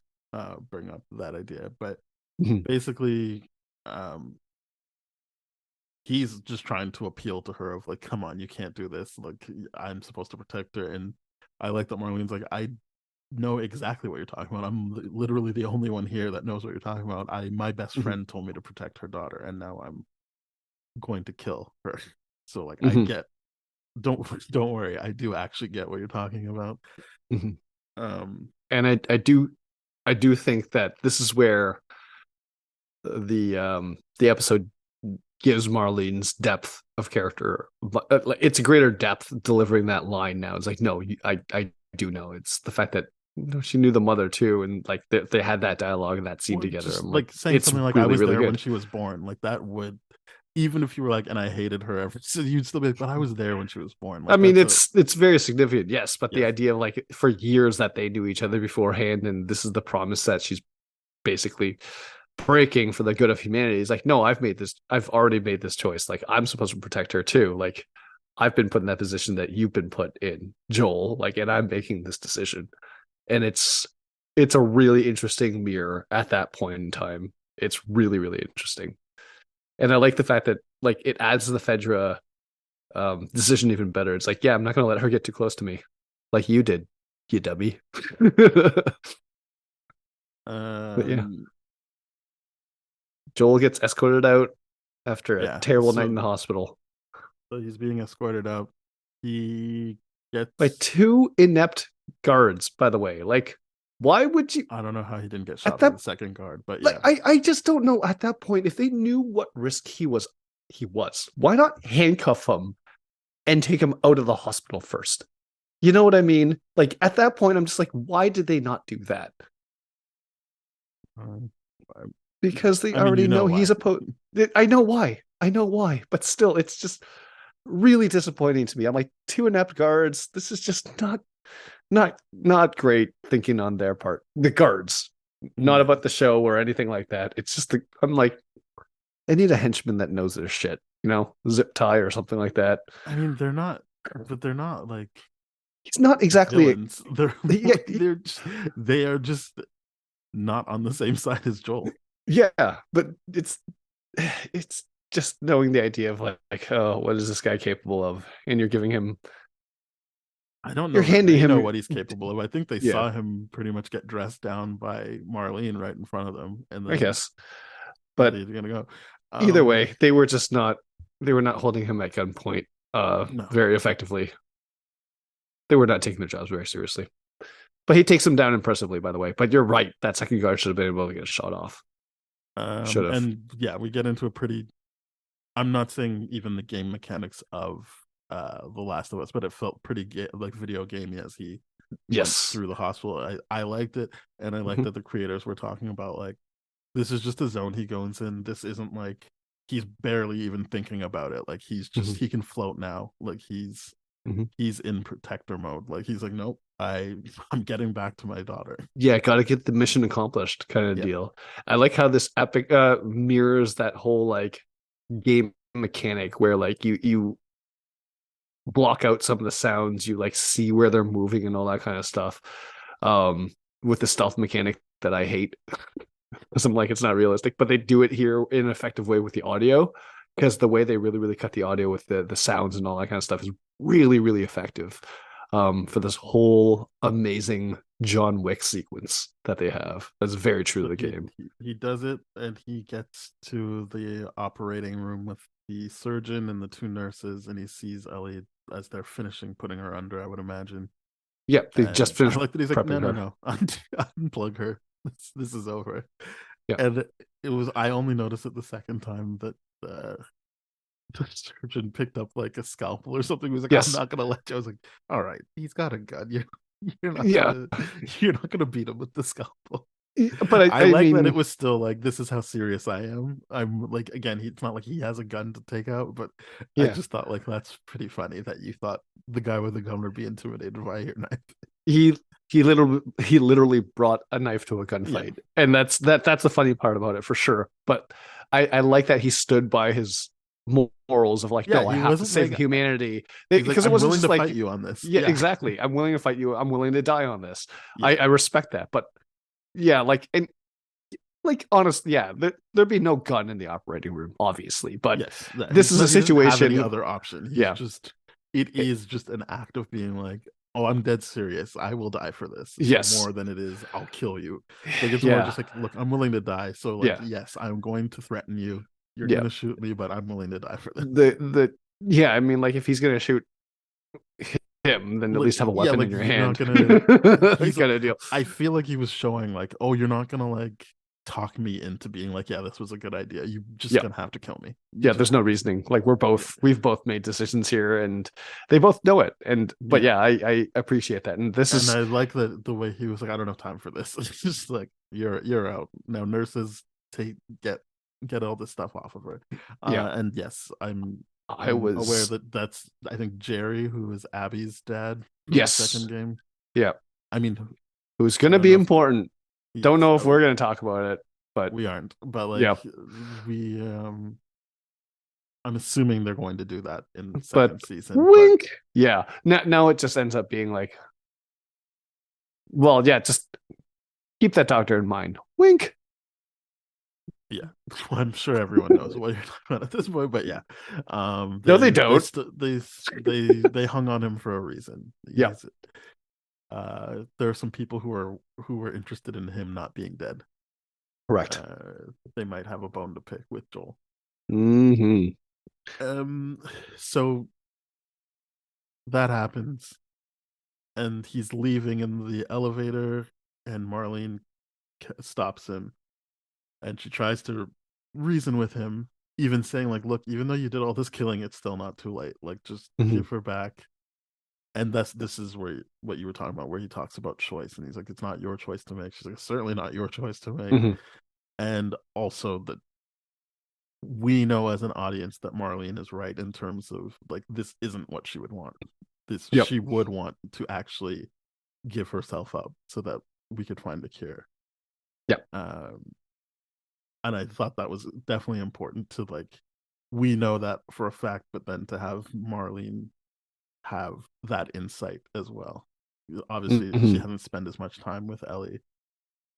bring up that idea. But
Mhm.
basically, um, he's just trying to appeal to her of like, come on, you can't do this. Like, I'm supposed to protect her, and I like that Marlene's like, I know exactly what you're talking about. I'm literally the only one here that knows what you're talking about. My best
Mhm.
friend told me to protect her daughter, and now I'm going to kill her. So like, I
Mhm.
get. Don't worry. I do actually get what you're talking about.
Mhm.
Um,
And I do think that this is where the episode gives Marlene's depth of character. It's a greater depth delivering that line now. It's like, no, I do know. It's the fact that she knew the mother too, and like they had that dialogue and that scene together.
just
I'm
like
like,
saying
it's
something like, I
really,
was
really
there when
good.
she was born. Like that would, even if you were like, and I hated her ever, so you'd still be like, but I was there when she was born.
I
Like
mean,
that's a
it's very significant, yes, but the
yes.
idea of like for years that they knew each other beforehand, and this is the promise that she's basically breaking for the good of humanity. Is like, no, I've already made this choice. Like, I'm supposed to protect her too. Like, I've been put in that position that you've been put in, Joel. Like, and I'm making this decision. And it's a really interesting mirror at that point in time. It's really, really interesting. And I like the fact that like it adds to the Fedra decision even better. It's like, yeah, I'm not gonna let her get too close to me. Like you did, you dummy. But yeah.
Um,
Joel gets escorted out after a
yeah.
terrible night in the
So,
hospital
so he's being escorted out. He
by
gets.
two inept guards, by the way. Like, why would you
I don't know how he didn't get
at
shot by
that
the second guard, but
like
yeah.
I just don't know at that point if they knew what risk he was, why not handcuff him and take him out of the hospital first? You know what I mean? Like at that point, I'm just like, why did they not do that?
Um,
Because they
I mean,
already
you know
know he's
why.
a I know why. I know why. But still, it's just really disappointing to me. I'm like, two inept guards. This is just not great thinking on their part. The guards, not
Yeah.
about the show or anything like that. It's just I'm like, I need a henchman that knows their shit. Zip tie or something like that.
I mean, they're not, but they're not like
He's not exactly.
villains. They're
Yeah,
they are just not on the same side as Joel.
yeah, but it's just knowing the idea of like, oh, what is this guy capable of? And you're giving him,
I don't
you're
know that
handing
they know
him,
what he's capable of. I think they
yeah,
saw him pretty much get dressed down by Marlene right in front of them, and
I
then
guess.
thought
But
he was gonna go.
either way, they were not holding him at gunpoint
No,
very effectively. They were not taking their jobs very seriously. But he takes them down impressively, by the way. But you're right, that second guard should have been able to get shot off. Should have.
and yeah, we get into a pretty. I'm not saying even the game mechanics of The Last of Us, but it felt pretty like video gamey as he went
Yes.
through the hospital. I liked it, and I liked
Mhm.
that the creators were talking about like this is just a zone he goes in. This isn't like he's barely even thinking about it. Like he's just
Mhm.
he can float now. Like
Mhm.
he's in protector mode. Like he's like, nope, I'm getting back to my daughter.
Yeah, got to get the mission accomplished kind of
Yeah.
deal. I like how this epic mirrors that whole like game mechanic where like you block out some of the sounds, you like see where they're moving and all that kind of stuff. With the stealth mechanic that I hate because I'm like, it's not realistic, but they do it here in an effective way with the audio because the way they really, really cut the audio with the sounds and all that kind of stuff is really, really effective for this whole amazing John Wick sequence that they have. That's very true to
So
the game.
he does it, and he gets to the operating room with the surgeon and the two nurses, and he sees Ellie as they're finishing putting her under, I would imagine.
Yeah, they just
And I
finished
like that he's like, no,
prepping
no,
her.
no, unplug her. This is over.
Yeah.
And it was I only noticed it the second time that the surgeon picked up like a scalpel or something. He was like, I'm
Yes.
not gonna let you. I was like, all right, he's got a gun. You're not
Yeah.
gonna you're not gonna beat him with the scalpel.
But
I
I
like that it
mean,
was still like, this is how serious I am. I'm like, again, it's not like he has a gun to take out, but I
yeah,
just thought like that's pretty funny that you thought the guy with the gun would be intimidated by your knife.
he he literally brought a knife to a
Yeah,
gunfight, and that's the funny part about it for sure. But I like that he stood by his morals of like,
yeah,
no, I
he
have to
wasn't
save
like,
humanity
he's like,
because it
I'm
wasn't
willing
just
to fight
like,
you on this.
yeah,
Yeah,
exactly. I'm willing to fight you. I'm willing to die on this.
yeah,
I respect that, but yeah, like and like honestly, yeah, there'd be no gun in the operating room, obviously, but
yes. That,
this is a
he doesn't have any
situation.
other option. He's
Yeah,
just, it
it-
is just an act of being like, oh, I'm dead serious. I will die for this.
Yes.
So more than it is, I'll kill you. Like it's more
Yeah.
just like, look, I'm willing to die. So like,
Yeah.
yes, I'm going to threaten you. You're
Yeah.
gonna shoot me, but I'm willing to die for this.
Yeah, I mean, like if he's gonna shoot him, then at
Like,
least have a
yeah,
weapon
like
in your
you're not
hand.
gonna. He's.
Kind of deal.
I feel like he was showing like, oh, you're not gonna like talk me into being like, yeah, this was a good idea. You just
Yeah.
gonna have to kill me.
Yeah, there's no reasoning. Like we've both made decisions here, and they both know it. And but yeah, I appreciate that. And this is
I like the way he was like, I don't have time for this. It's just like you're out now. Nurses take get all this stuff off of her.
Yeah.
And yes, I'm
was
aware that that's I think Jerry, who is Abby's dad.
Yes.
Second game.
Yeah.
I mean,
who's gonna be important? Don't know if we're gonna talk about it, but
we aren't. But like we I'm assuming they're going to do that in the second season.
Wink. But... Yeah. Now it just ends up being like, well, yeah, just keep that doctor in mind. Wink.
Yeah, well, I'm sure everyone knows what you're talking about at this point, but yeah,
no, they don't.
They hung on him for a reason.
Yeah.
There are some people who were interested in him not being dead.
Correct.
They might have a bone to pick with Joel.
Mm-hmm.
So that happens, and he's leaving in the elevator, and Marlene stops him, and she tries to reason with him, even saying like, look, even though you did all this killing, it's still not too late. Like, just give her back. And this is where what you were talking about, where he talks about choice, and he's like, it's not your choice to make. She's like, certainly not your choice to make. And also that we know as an audience that Marlene is right in terms of like, this isn't what she would want. She would want to actually give herself up so that we could find a cure.
Yeah.
And I thought that was definitely important to like, we know that for a fact, but then to have Marlene have that insight as well. Obviously, she hasn't spent as much time with Ellie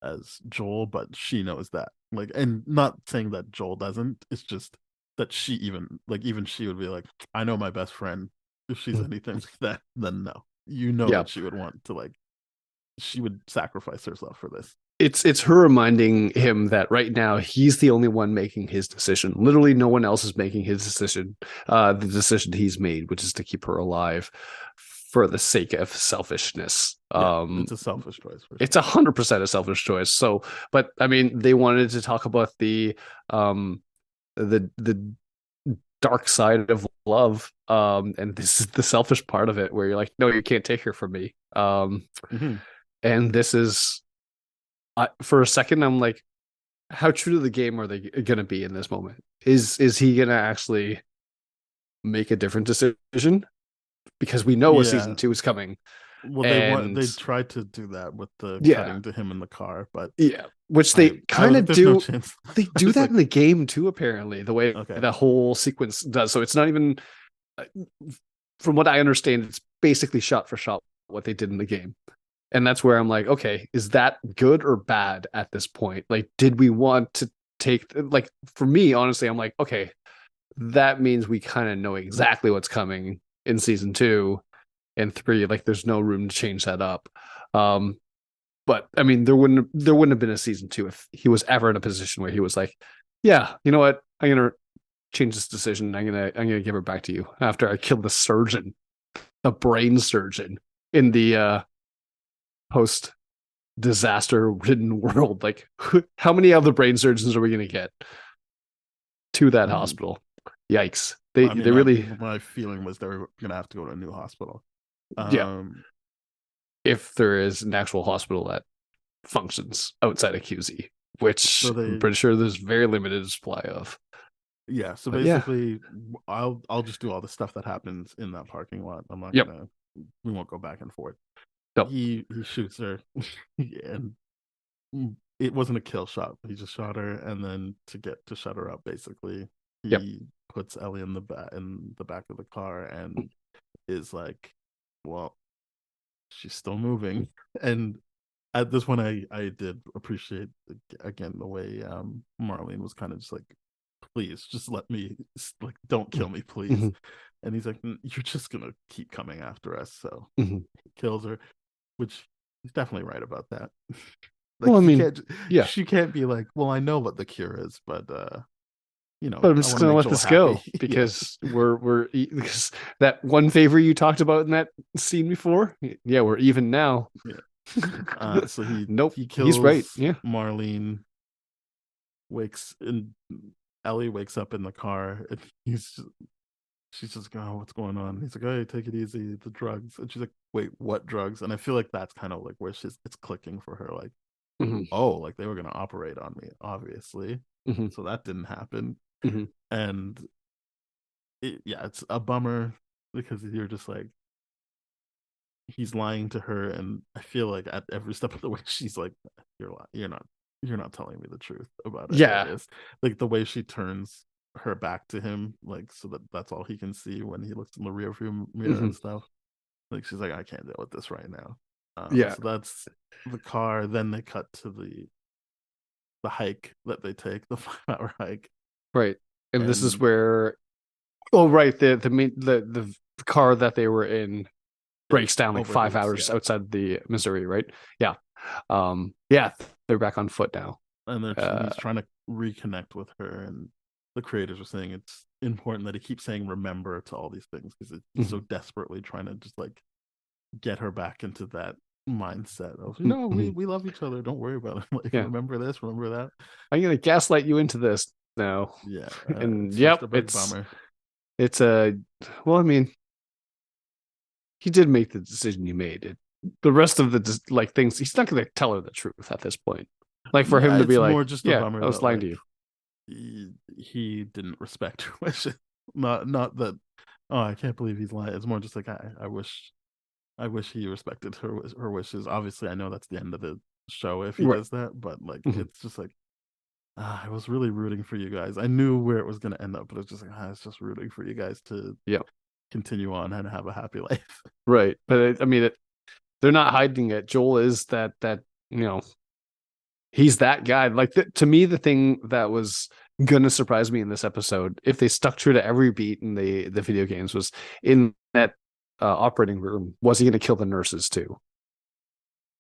as Joel, but she knows that. Like, and not saying that Joel doesn't, it's just that she even she would be like, I know my best friend. If she's anything like that, then no. You know that she would want to like, she would sacrifice herself for this.
It's her reminding him that right now he's the only one making his decision. Literally no one else is making his decision. The decision he's made, which is to keep her alive for the sake of selfishness.
It's a selfish choice.
It's 100% a selfish choice. So, but I mean, they wanted to talk about the dark side of love. And this is the selfish part of it where you're like, no, you can't take her from me. And this is, for a second, I'm like, how true to the game are they going to be in this moment? Is he going to actually make a different decision? Because we know a season 2 is coming.
Well, they tried to do that with the cutting to him in the car, but
which they kind of do.
No
they do that in the game too, apparently, the way the whole sequence does. So it's not even, from what I understand, it's basically shot for shot what they did in the game. And that's where I'm like, okay, is that good or bad at this point? Like, did we want to take, like, for me, honestly, I'm like, okay, that means we kind of know exactly what's coming in season 2 and 3. Like, there's no room to change that up. But I mean, there wouldn't have been a season 2 if he was ever in a position where he was like, yeah, you know what? I'm going to change this decision. I'm going to give her back to you after I killed the surgeon, the brain surgeon in the, post disaster ridden world. Like, how many other brain surgeons are we going to get to that hospital? Yikes. They really,
my feeling was they were going to have to go to a new hospital.
If there is an actual hospital that functions outside of QZ, which I'm pretty sure there's very limited supply of.
Yeah. So basically, I'll just do all the stuff that happens in that parking lot. I'm not gonna. We won't go back and forth. He shoots her, and it wasn't a kill shot. He just shot her, and then to shut her up, basically, he puts Ellie in the back of the car, and is like, "Well, she's still moving." And at this one, I did appreciate again the way Marlene was kind of just like, "Please, just let me, like, don't kill me, please." And he's like, "You're just gonna keep coming after us." So
Mhm.
he kills her, which he's definitely right about that.
Well, I
Like,
mean, yeah,
she can't be like, "Well, I know what the cure is, but
but I'm
I
just
want to
gonna
make
let
Joel
this go
happy." Yeah,
because because that one favor you talked about in that scene before. Yeah, we're even now.
yeah. So
Nope,
he
he's right.
kills
Yeah.
Marlene, wakes and Ellie wakes up in the car, and she's just going, "Oh, what's going on?" He's like, "Hey, take it easy, the drugs." And she's like, "Wait, what drugs?" And I feel like that's kind of like where it's clicking for her, like,
Hmm.
oh, like they were gonna operate on me, obviously.
Hmm.
So that didn't happen.
Hmm.
And yeah, it's a bummer because you're just like, he's lying to her, and I feel like at every step of the way she's like, you're not telling me the truth about any of
Yeah.
this. Like the way she turns her back to him, like so that that's all he can see when he looks in the rear view mirror
Hmm.
and stuff. Like she's like, I can't deal with this right now.
Yeah.
So that's the car. Then they cut to the hike that they take, the 5 hour hike.
Right. And this is
And
where, oh, right, the car that they were in
it
breaks down like five
overheats,
hours
yeah.
outside the Missouri, right? Yeah. Yeah, they're back on foot now.
And
Uh,
he's trying to reconnect with her, and the creators are saying it's important that he keeps saying remember to all these things because he's so
mhm,
desperately trying to just like get her back into that mindset of
mhm.
we love each other, don't worry about it. Like,
Yeah,
remember this, remember that.
I'm gonna gaslight you into this now.
Yeah,
And
it's just
yep,
a big bummer.
it's a well, I mean, he did make the decision he made. The rest of the like things, he's not gonna tell her the truth at this point. Like for
Yeah,
him to be
it's
like,
more just a
yeah,
bummer
I was
that
lying to
like
you.
he didn't respect her wishes. Not that, oh, I can't believe he's lying. It's more just like, I wish he respected her wishes. Obviously, I know that's the end of the show if he
Right.
does that, but like
Mhm.
it's just like, I was really rooting for you guys. I knew where it was going to end up, but it's just like, it's just rooting for you guys to
Yeah.
continue on and have a happy life.
Right. But I mean, they're not hiding it. Joel is that you know he's that guy. Like to me, the thing that was gonna surprise me in this episode, if they stuck true to every beat in the video games, was in that operating room. Was he gonna kill the nurses too?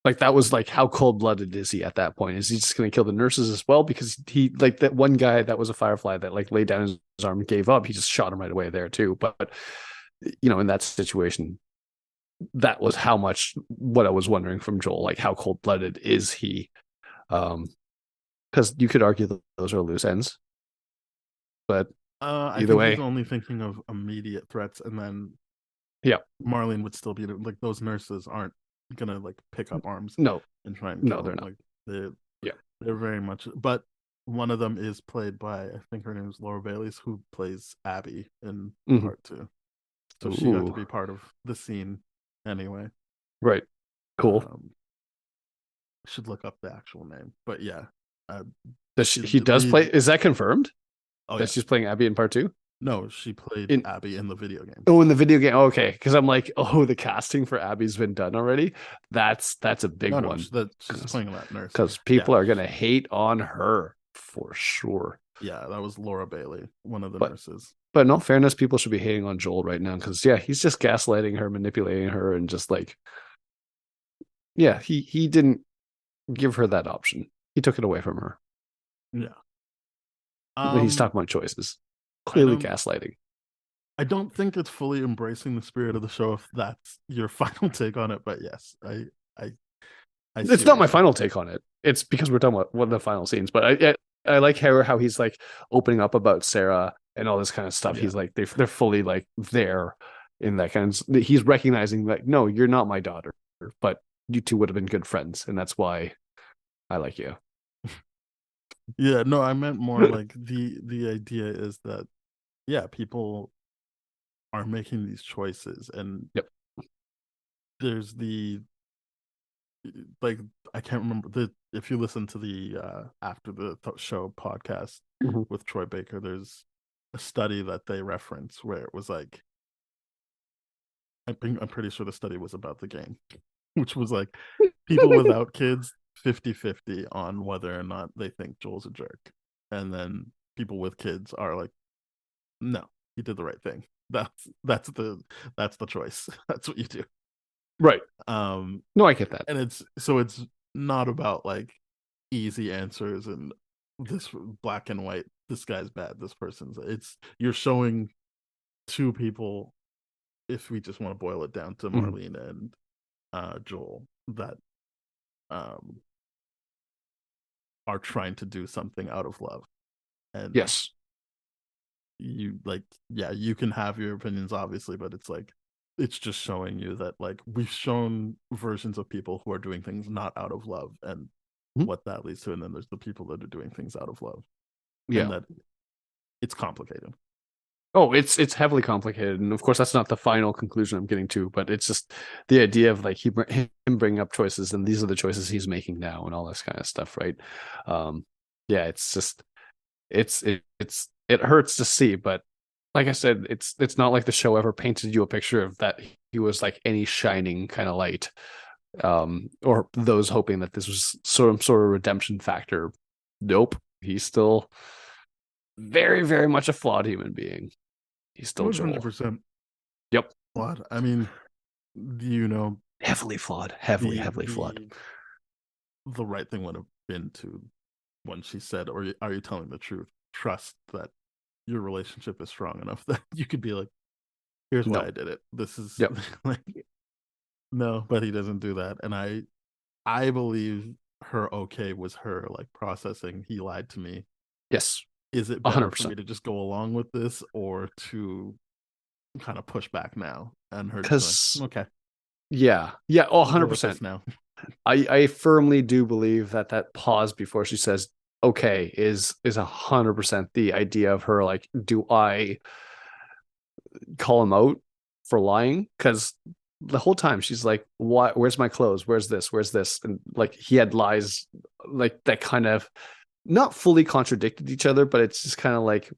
Like that was like how cold blooded is he at that point? Is he just gonna kill the nurses as well? Because he like that one guy that was a Firefly that like laid down his arm and gave up. He just shot him right away there too. But in that situation, that was how much what I was wondering from Joel. Like how cold blooded is he? Because you could argue that those are loose ends, but
I
either
think he's
way,
only thinking of immediate threats, and then
yeah,
Marlene would still be like, those nurses aren't gonna like pick up arms
no,
and try and
no,
kill
they're
him.
not.
Like they
Yeah.
they're very much, but one of them is played by, I think her name is Laura Bailey's, who plays Abby in
Mm-hmm.
part 2. So she got to
Ooh,
be part of the scene anyway.
right, cool.
Um, should look up the actual name, but yeah, uh,
He does play? Is that confirmed
Oh
that
yeah,
she's playing Abby in part 2?
no, she played
In
Abby in the video game.
Oh, in the video game. Okay, because I'm like, oh, the casting for Abby's been done already. That's a big
No,
one
she's playing that nurse.
because
Yeah,
people are gonna hate on her for sure.
yeah, that was Laura Bailey, one of the
But
nurses.
but in all fairness, people should be hating on Joel right now because yeah, he's just gaslighting her, manipulating her, and just like yeah, he didn't give her that option. He took it away from her.
Yeah.
When he's talking about choices,
I
clearly
don't
gaslighting.
I don't think it's fully embracing the spirit of the show if that's your final take on it, but yes, I I see
It's
what
not
you're
my
saying.
final take on it. It's because we're talking about one of the final scenes. But I like how he's like opening up about Sarah and all this kind of stuff.
Yeah.
He's like they're fully like there in that kind of. He's recognizing like no, you're not my daughter, but you two would have been good friends, and that's why I like you.
Yeah, no, I meant more like the idea is that, yeah, people are making these choices, and
Yep.
there's the like, I can't remember the if you listen to the after the show podcast
Mhm.
with Troy Baker, there's a study that they reference where it was like, I'm pretty sure the study was about the game, which was like people without kids 50-50 on whether or not they think Joel's a jerk. And then people with kids are like, no, he did the right thing. that's the choice. That's what you do.
Right.
Um,
No, I get that.
and it's not about like easy answers and this black and white. This guy's bad. This person's. It's you're showing two people. If we just want to boil it down to
Mhm.
Marlene and Joel, that um, are trying to do something out of love, and
Yes.
you like, yeah, you can have your opinions, obviously, but it's like it's just showing you that like we've shown versions of people who are doing things not out of love, and
Mhm.
what that leads to, and then there's the people that are doing things out of love, and
Yeah.
that it's complicated.
Oh, it's heavily complicated, and of course that's not the final conclusion I'm getting to, but it's just the idea of like him bringing up choices, and these are the choices he's making now, and all this kind of stuff, right? Yeah, it's just it hurts to see, but like I said, it's not like the show ever painted you a picture of that he was like any shining kind of light, or those hoping that this was some sort of redemption factor. Nope, he's still very, very much a flawed human being. He's still Joel.
100%
Yep.
flawed. I mean, you know,
Heavily flawed. Heavily,
the
heavily flawed.
the right thing would have been to, when she said, "Or are you telling the truth?" Trust that your relationship is strong enough that you could be like, "Here's why
No.
I did it. This is
Yep.
like." No, but he doesn't do that, and I believe her okay was her like processing. He lied to me.
Yes.
Is it better for me
100%.
to just go along with this or to kind of push back now? And her just
Because,
going, okay,
yeah. Yeah. Oh,
we'll go with this
100%.
now.
I firmly do believe that pause before she says, okay, is 100% the idea of her like, do I call him out for lying? Because the whole time she's like, "What? Where's my clothes? Where's this? Where's this?" And like he had lies like that kind of not fully contradicted each other, but it's just kind of like,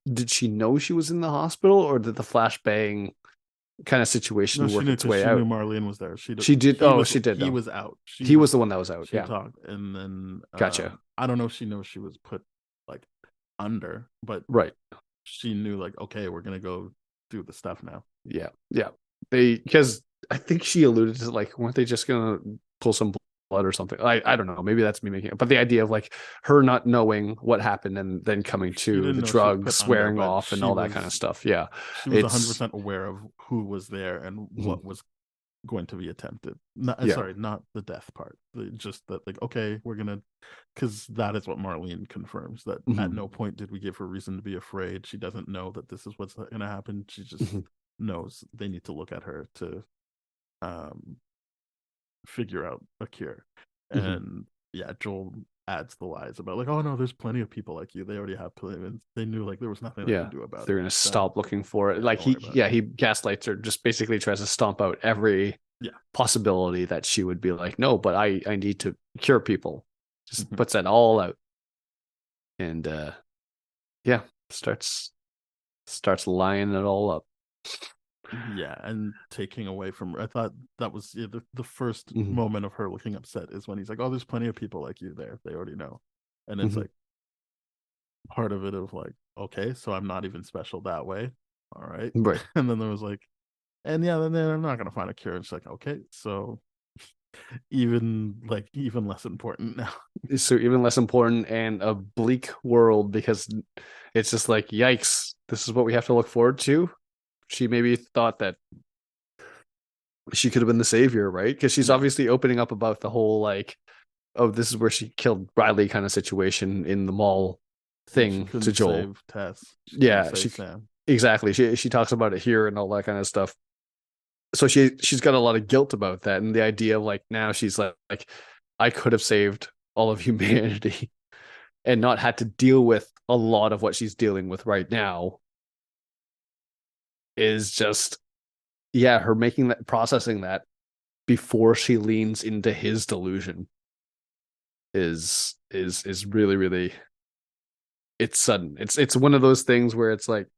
did she know she was in the hospital, or did the flashbang kind of
No,
situation
she
work
knew
its
because
way
she knew
out?
Marlene was there.
She did. Oh, she did
he
know.
was out.
He was the one that was out.
She
Yeah,
talked, and then
gotcha.
I don't know if she knows she was put like under, but
Right.
she knew like, okay, we're gonna go do the stuff now.
Yeah, yeah. They because I think she alluded to like, weren't they just gonna pull some blood or something? I don't know. Maybe that's me making it. But the idea of like her not knowing what happened and then coming
She
to
didn't
the
know she was put
drugs,
under,
swearing
but
off, and all that kind of stuff. Yeah,
she was
it's
100% aware of who was there and
mhm.
what was going to be attempted. Not
Yeah.
sorry, not the death part. Just that like, okay, we're gonna, because that is what Marlene confirms, that at
Mhm.
no point did we give her reason to be afraid. She doesn't know that this is what's gonna happen. She just
Mhm.
knows they need to look at her to um figure out a cure.
Mhm.
And yeah, Joel adds the lies about like, oh no, there's plenty of people like you. They already have plenty, and they knew like there was nothing they
Yeah,
could do about
they're
it.
gonna
So
stop looking for it.
yeah,
Like
don't worry about it.
he gaslights her, just basically tries to stomp out every
Yeah.
possibility that she would be like, no, but I need to cure people. Just
Mhm.
puts that all out, and yeah, starts lining it all up.
Yeah, and taking away from her. I thought that was, yeah, the first
Mhm.
moment of her looking upset is when he's like, "Oh, there's plenty of people like you there. They already know," and it's
Mhm.
like part of it of like, okay, so I'm not even special that way. All right,
Right.
and then there was like, and yeah, then they're not gonna find a cure. It's like, okay, so even less important now.
So even less important and a bleak world, because it's just like, yikes, this is what we have to look forward to. She maybe thought that she could have been the savior, right? Because she's
Yeah,
obviously opening up about the whole like, oh, this is where she killed Riley kind of situation in the mall
and she
thing to
couldn't
Joel.
save Tess. She couldn't
Yeah,
save
she
Sam.
exactly. She talks about it here and all that kind of stuff. So she's got a lot of guilt about that, and the idea of like, now she's like I could have saved all of humanity and not had to deal with a lot of what she's dealing with right now, is just, yeah, her making that, processing that before she leans into his delusion is really, really, it's sudden. It's one of those things where it's like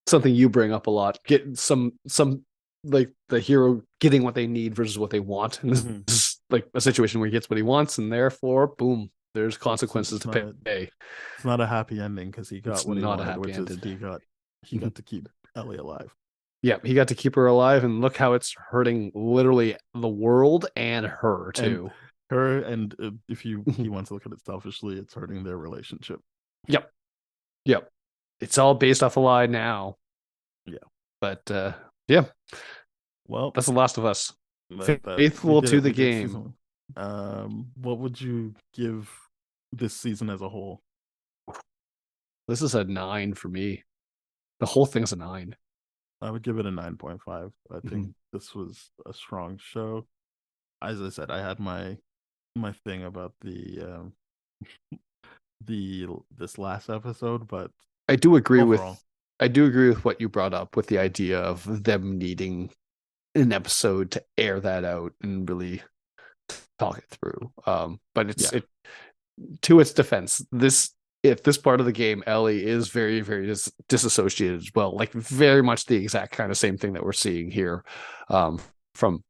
something you bring up a lot. Get some like the hero getting what they need versus what they want, and this
Mhm.
is like a situation where he gets what he wants, and therefore, boom, There's consequences
it's
to
not a
pay.
it's not a happy ending because he
It's
got what he
not a
wanted,
happy
which is
ending.
he got to keep Ellie alive.
Yeah, he got to keep her alive, and look how it's hurting literally the world and her
And
too.
her, and if he wants to look at it selfishly, it's hurting their relationship.
Yep. Yep. It's all based off a lie now.
Yeah.
But yeah,
Well,
that's The Last of Us.
that we
Faithful
did
to
it.
the
We did
game.
season 1. What would you give this season as a whole?
This is a 9 for me. The whole thing's a 9.
I would give it a 9.5. I think
Mhm.
this was a strong show. As I said, I had my thing about the this last episode, but
I do agree
overall,
with what you brought up with the idea of them needing an episode to air that out and really talk it through. But
yeah.
to its defense, this part of the game, Ellie is very, very disassociated as well. Like very much the exact kind of same thing that we're seeing here, from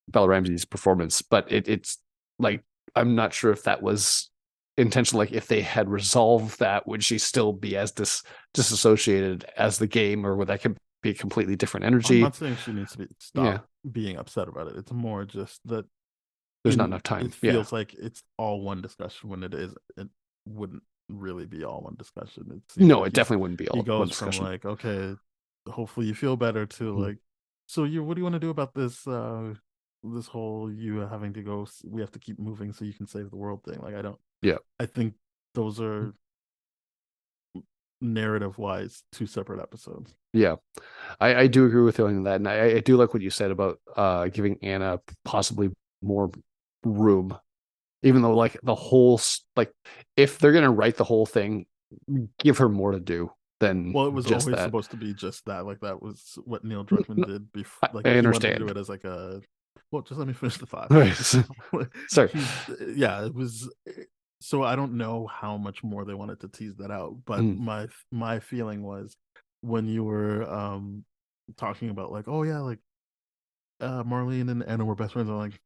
Bella Ramsey's performance. But it's like I'm not sure if that was intentional. Like if they had resolved that, would she still be as disassociated as the game, or would that be a completely different
I'm
energy?
not saying she needs to
Yeah,
stop being upset about it. It's more just that
there's not enough
it
time. Yeah,
feels like it's all one discussion when it wouldn't really be all one discussion. It seems
no,
like
it definitely wouldn't be
he
all one
goes from
discussion.
like, okay, hopefully you feel better, to
Mhm.
like, so what do you want to do about this whole you having to go, we have to keep moving so you can save the world thing. Like
Yeah,
I think those are narrative wise 2 separate episodes.
yeah. I do agree with you on that, and I do like what you said about giving Anna possibly more room, even though like the whole like if they're gonna write the whole thing, give her more to do than
Well, it was
just
always
that.
supposed to be just that. Like that was what Neil Druckmann did before.
I,
Like
I
he wanted to do
understand.
it as like a. Well, just let me finish the thought.
Right. Sorry.
He's yeah. It was so I don't know how much more they wanted to tease that out, but
Mm,
my feeling was when you were talking about like, oh yeah, like Marlene and Anna were best friends. I'm like,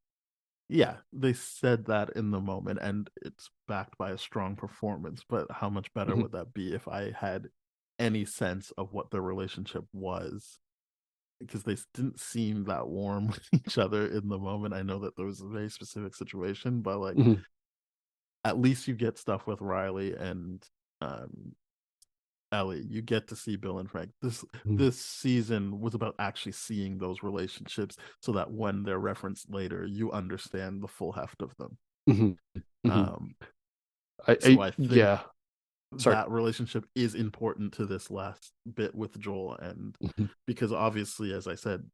yeah, they said that in the moment, and it's backed by a strong performance. But how much better
mhm,
would that be if I had any sense of what their relationship was? Because they didn't seem that warm with each other in the moment. I know that there was a very specific situation, but like
mhm,
at least you get stuff with Riley and Ellie. You get to see Bill and Frank.
mhm,
This season was about actually seeing those relationships, so that when they're referenced later, you understand the full heft of them.
mhm, mhm.
Um, so
I
I think
yeah. Sorry.
that relationship is important to this last bit with Joel, and
Mhm,
because obviously, as I said,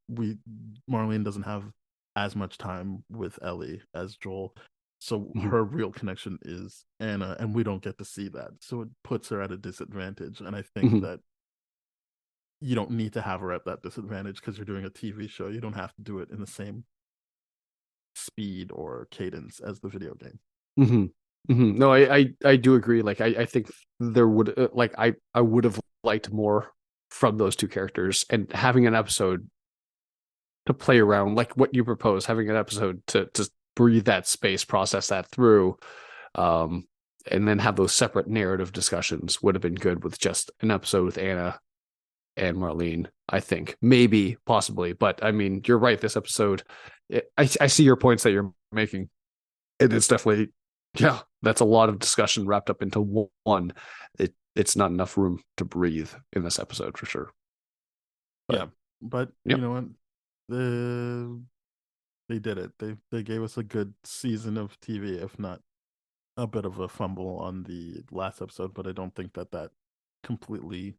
Marlene doesn't have as much time with Ellie as Joel, so
mhm,
her real connection is Anna, and we don't get to see that, so it puts her at a disadvantage. And I think
mhm,
that you don't need to have her at that disadvantage because you're doing a TV show. You don't have to do it in the same speed or cadence as the video game.
mhm, mhm. No, I do agree. Like I think there would like I would have liked more from those two characters, and having an episode to play around, like what you propose, having an episode to breathe that space, process that through, um, and then have those separate narrative discussions would have been good with just an episode with Anna and Marlene. I think maybe possibly, but I mean, you're right. This episode, I see your points that you're making. It's definitely, yeah, that's a lot of discussion wrapped up into one. It's not enough room to breathe in this episode for sure. But
Yeah, but you
yep.
know what? The they did it. They gave us a good season of TV, if not a bit of a fumble on the last episode. But I don't think that completely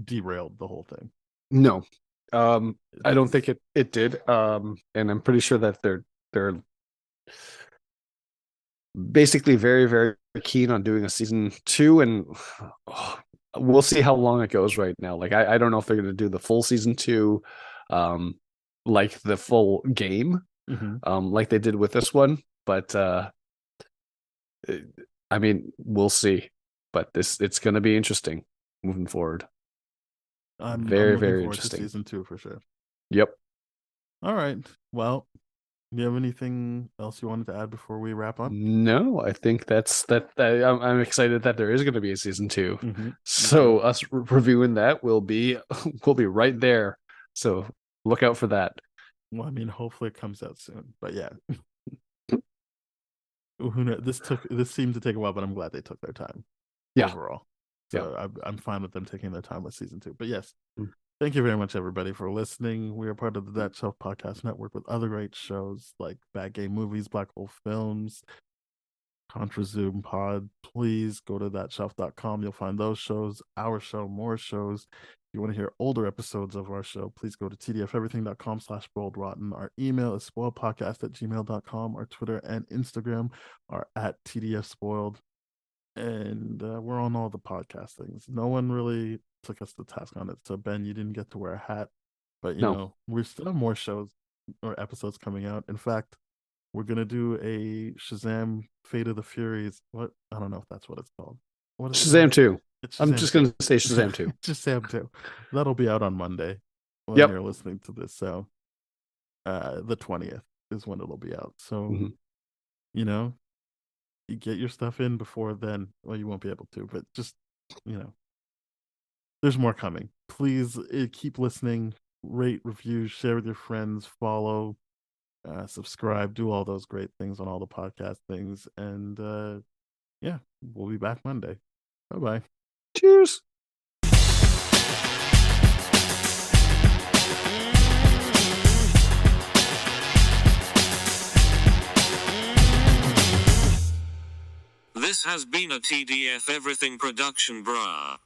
derailed the whole thing.
No, I don't
It's
think it did. And I'm pretty sure that they're basically very, very keen on doing a season 2, and oh, we'll see how long it goes right now. Like I don't know if they're going to do the full season 2, um, like the full game,
mhm.
like they did with this one. But I mean, we'll see. But it's going to be interesting moving forward.
I'm
Very,
looking
very
forward to
interesting.
season 2 for sure.
Yep.
All right. Well, Do you have anything else you wanted to add before we wrap up?
No, I think that's that. I'm excited that there is going to be a season 2.
Mm-hmm.
So us reviewing that will be we'll be right there. So look out for that.
Well, I mean, hopefully it comes out soon. But yeah, who knows? This seemed to take a while, but I'm glad they took their time.
Yeah.
Overall, so I'm fine with them taking their time with season 2. But yes, thank you very much, everybody, for listening. We are part of the That Shelf Podcast Network with other great shows like Bad Game Movies, Black Hole Films, Contra Zoom Pod. Please go to thatshelf.com. You'll find those shows, our show, more shows. If you want to hear older episodes of our show, please go to tdfeverything.com/spoiledrotten. Our email is spoiledpodcast@gmail.com. Our Twitter and Instagram are at tdfspoiled. And we're on all the podcast things. No one really took us to task on it. So Ben, you didn't get to wear a hat, but you know, we still have more shows or episodes coming out. In fact, we're gonna do a Shazam Fate of the Furies. What? I don't know if that's what it's called. What is
Shazam 2. I'm
Shazam
just
2.
going to say Shazam 2.
Shazam 2. That'll be out on Monday when
Yep.
you're listening to this. So the 20th is when it'll be out. So you know, you get your stuff in before then. Well, you won't be able to, but just, you know, there's more coming. Please keep listening, rate, review, share with your friends, follow, subscribe, do all those great things on all the podcast things. And yeah, we'll be back Monday. Bye-bye.
Cheers.
This has been a TDF Everything production, brah.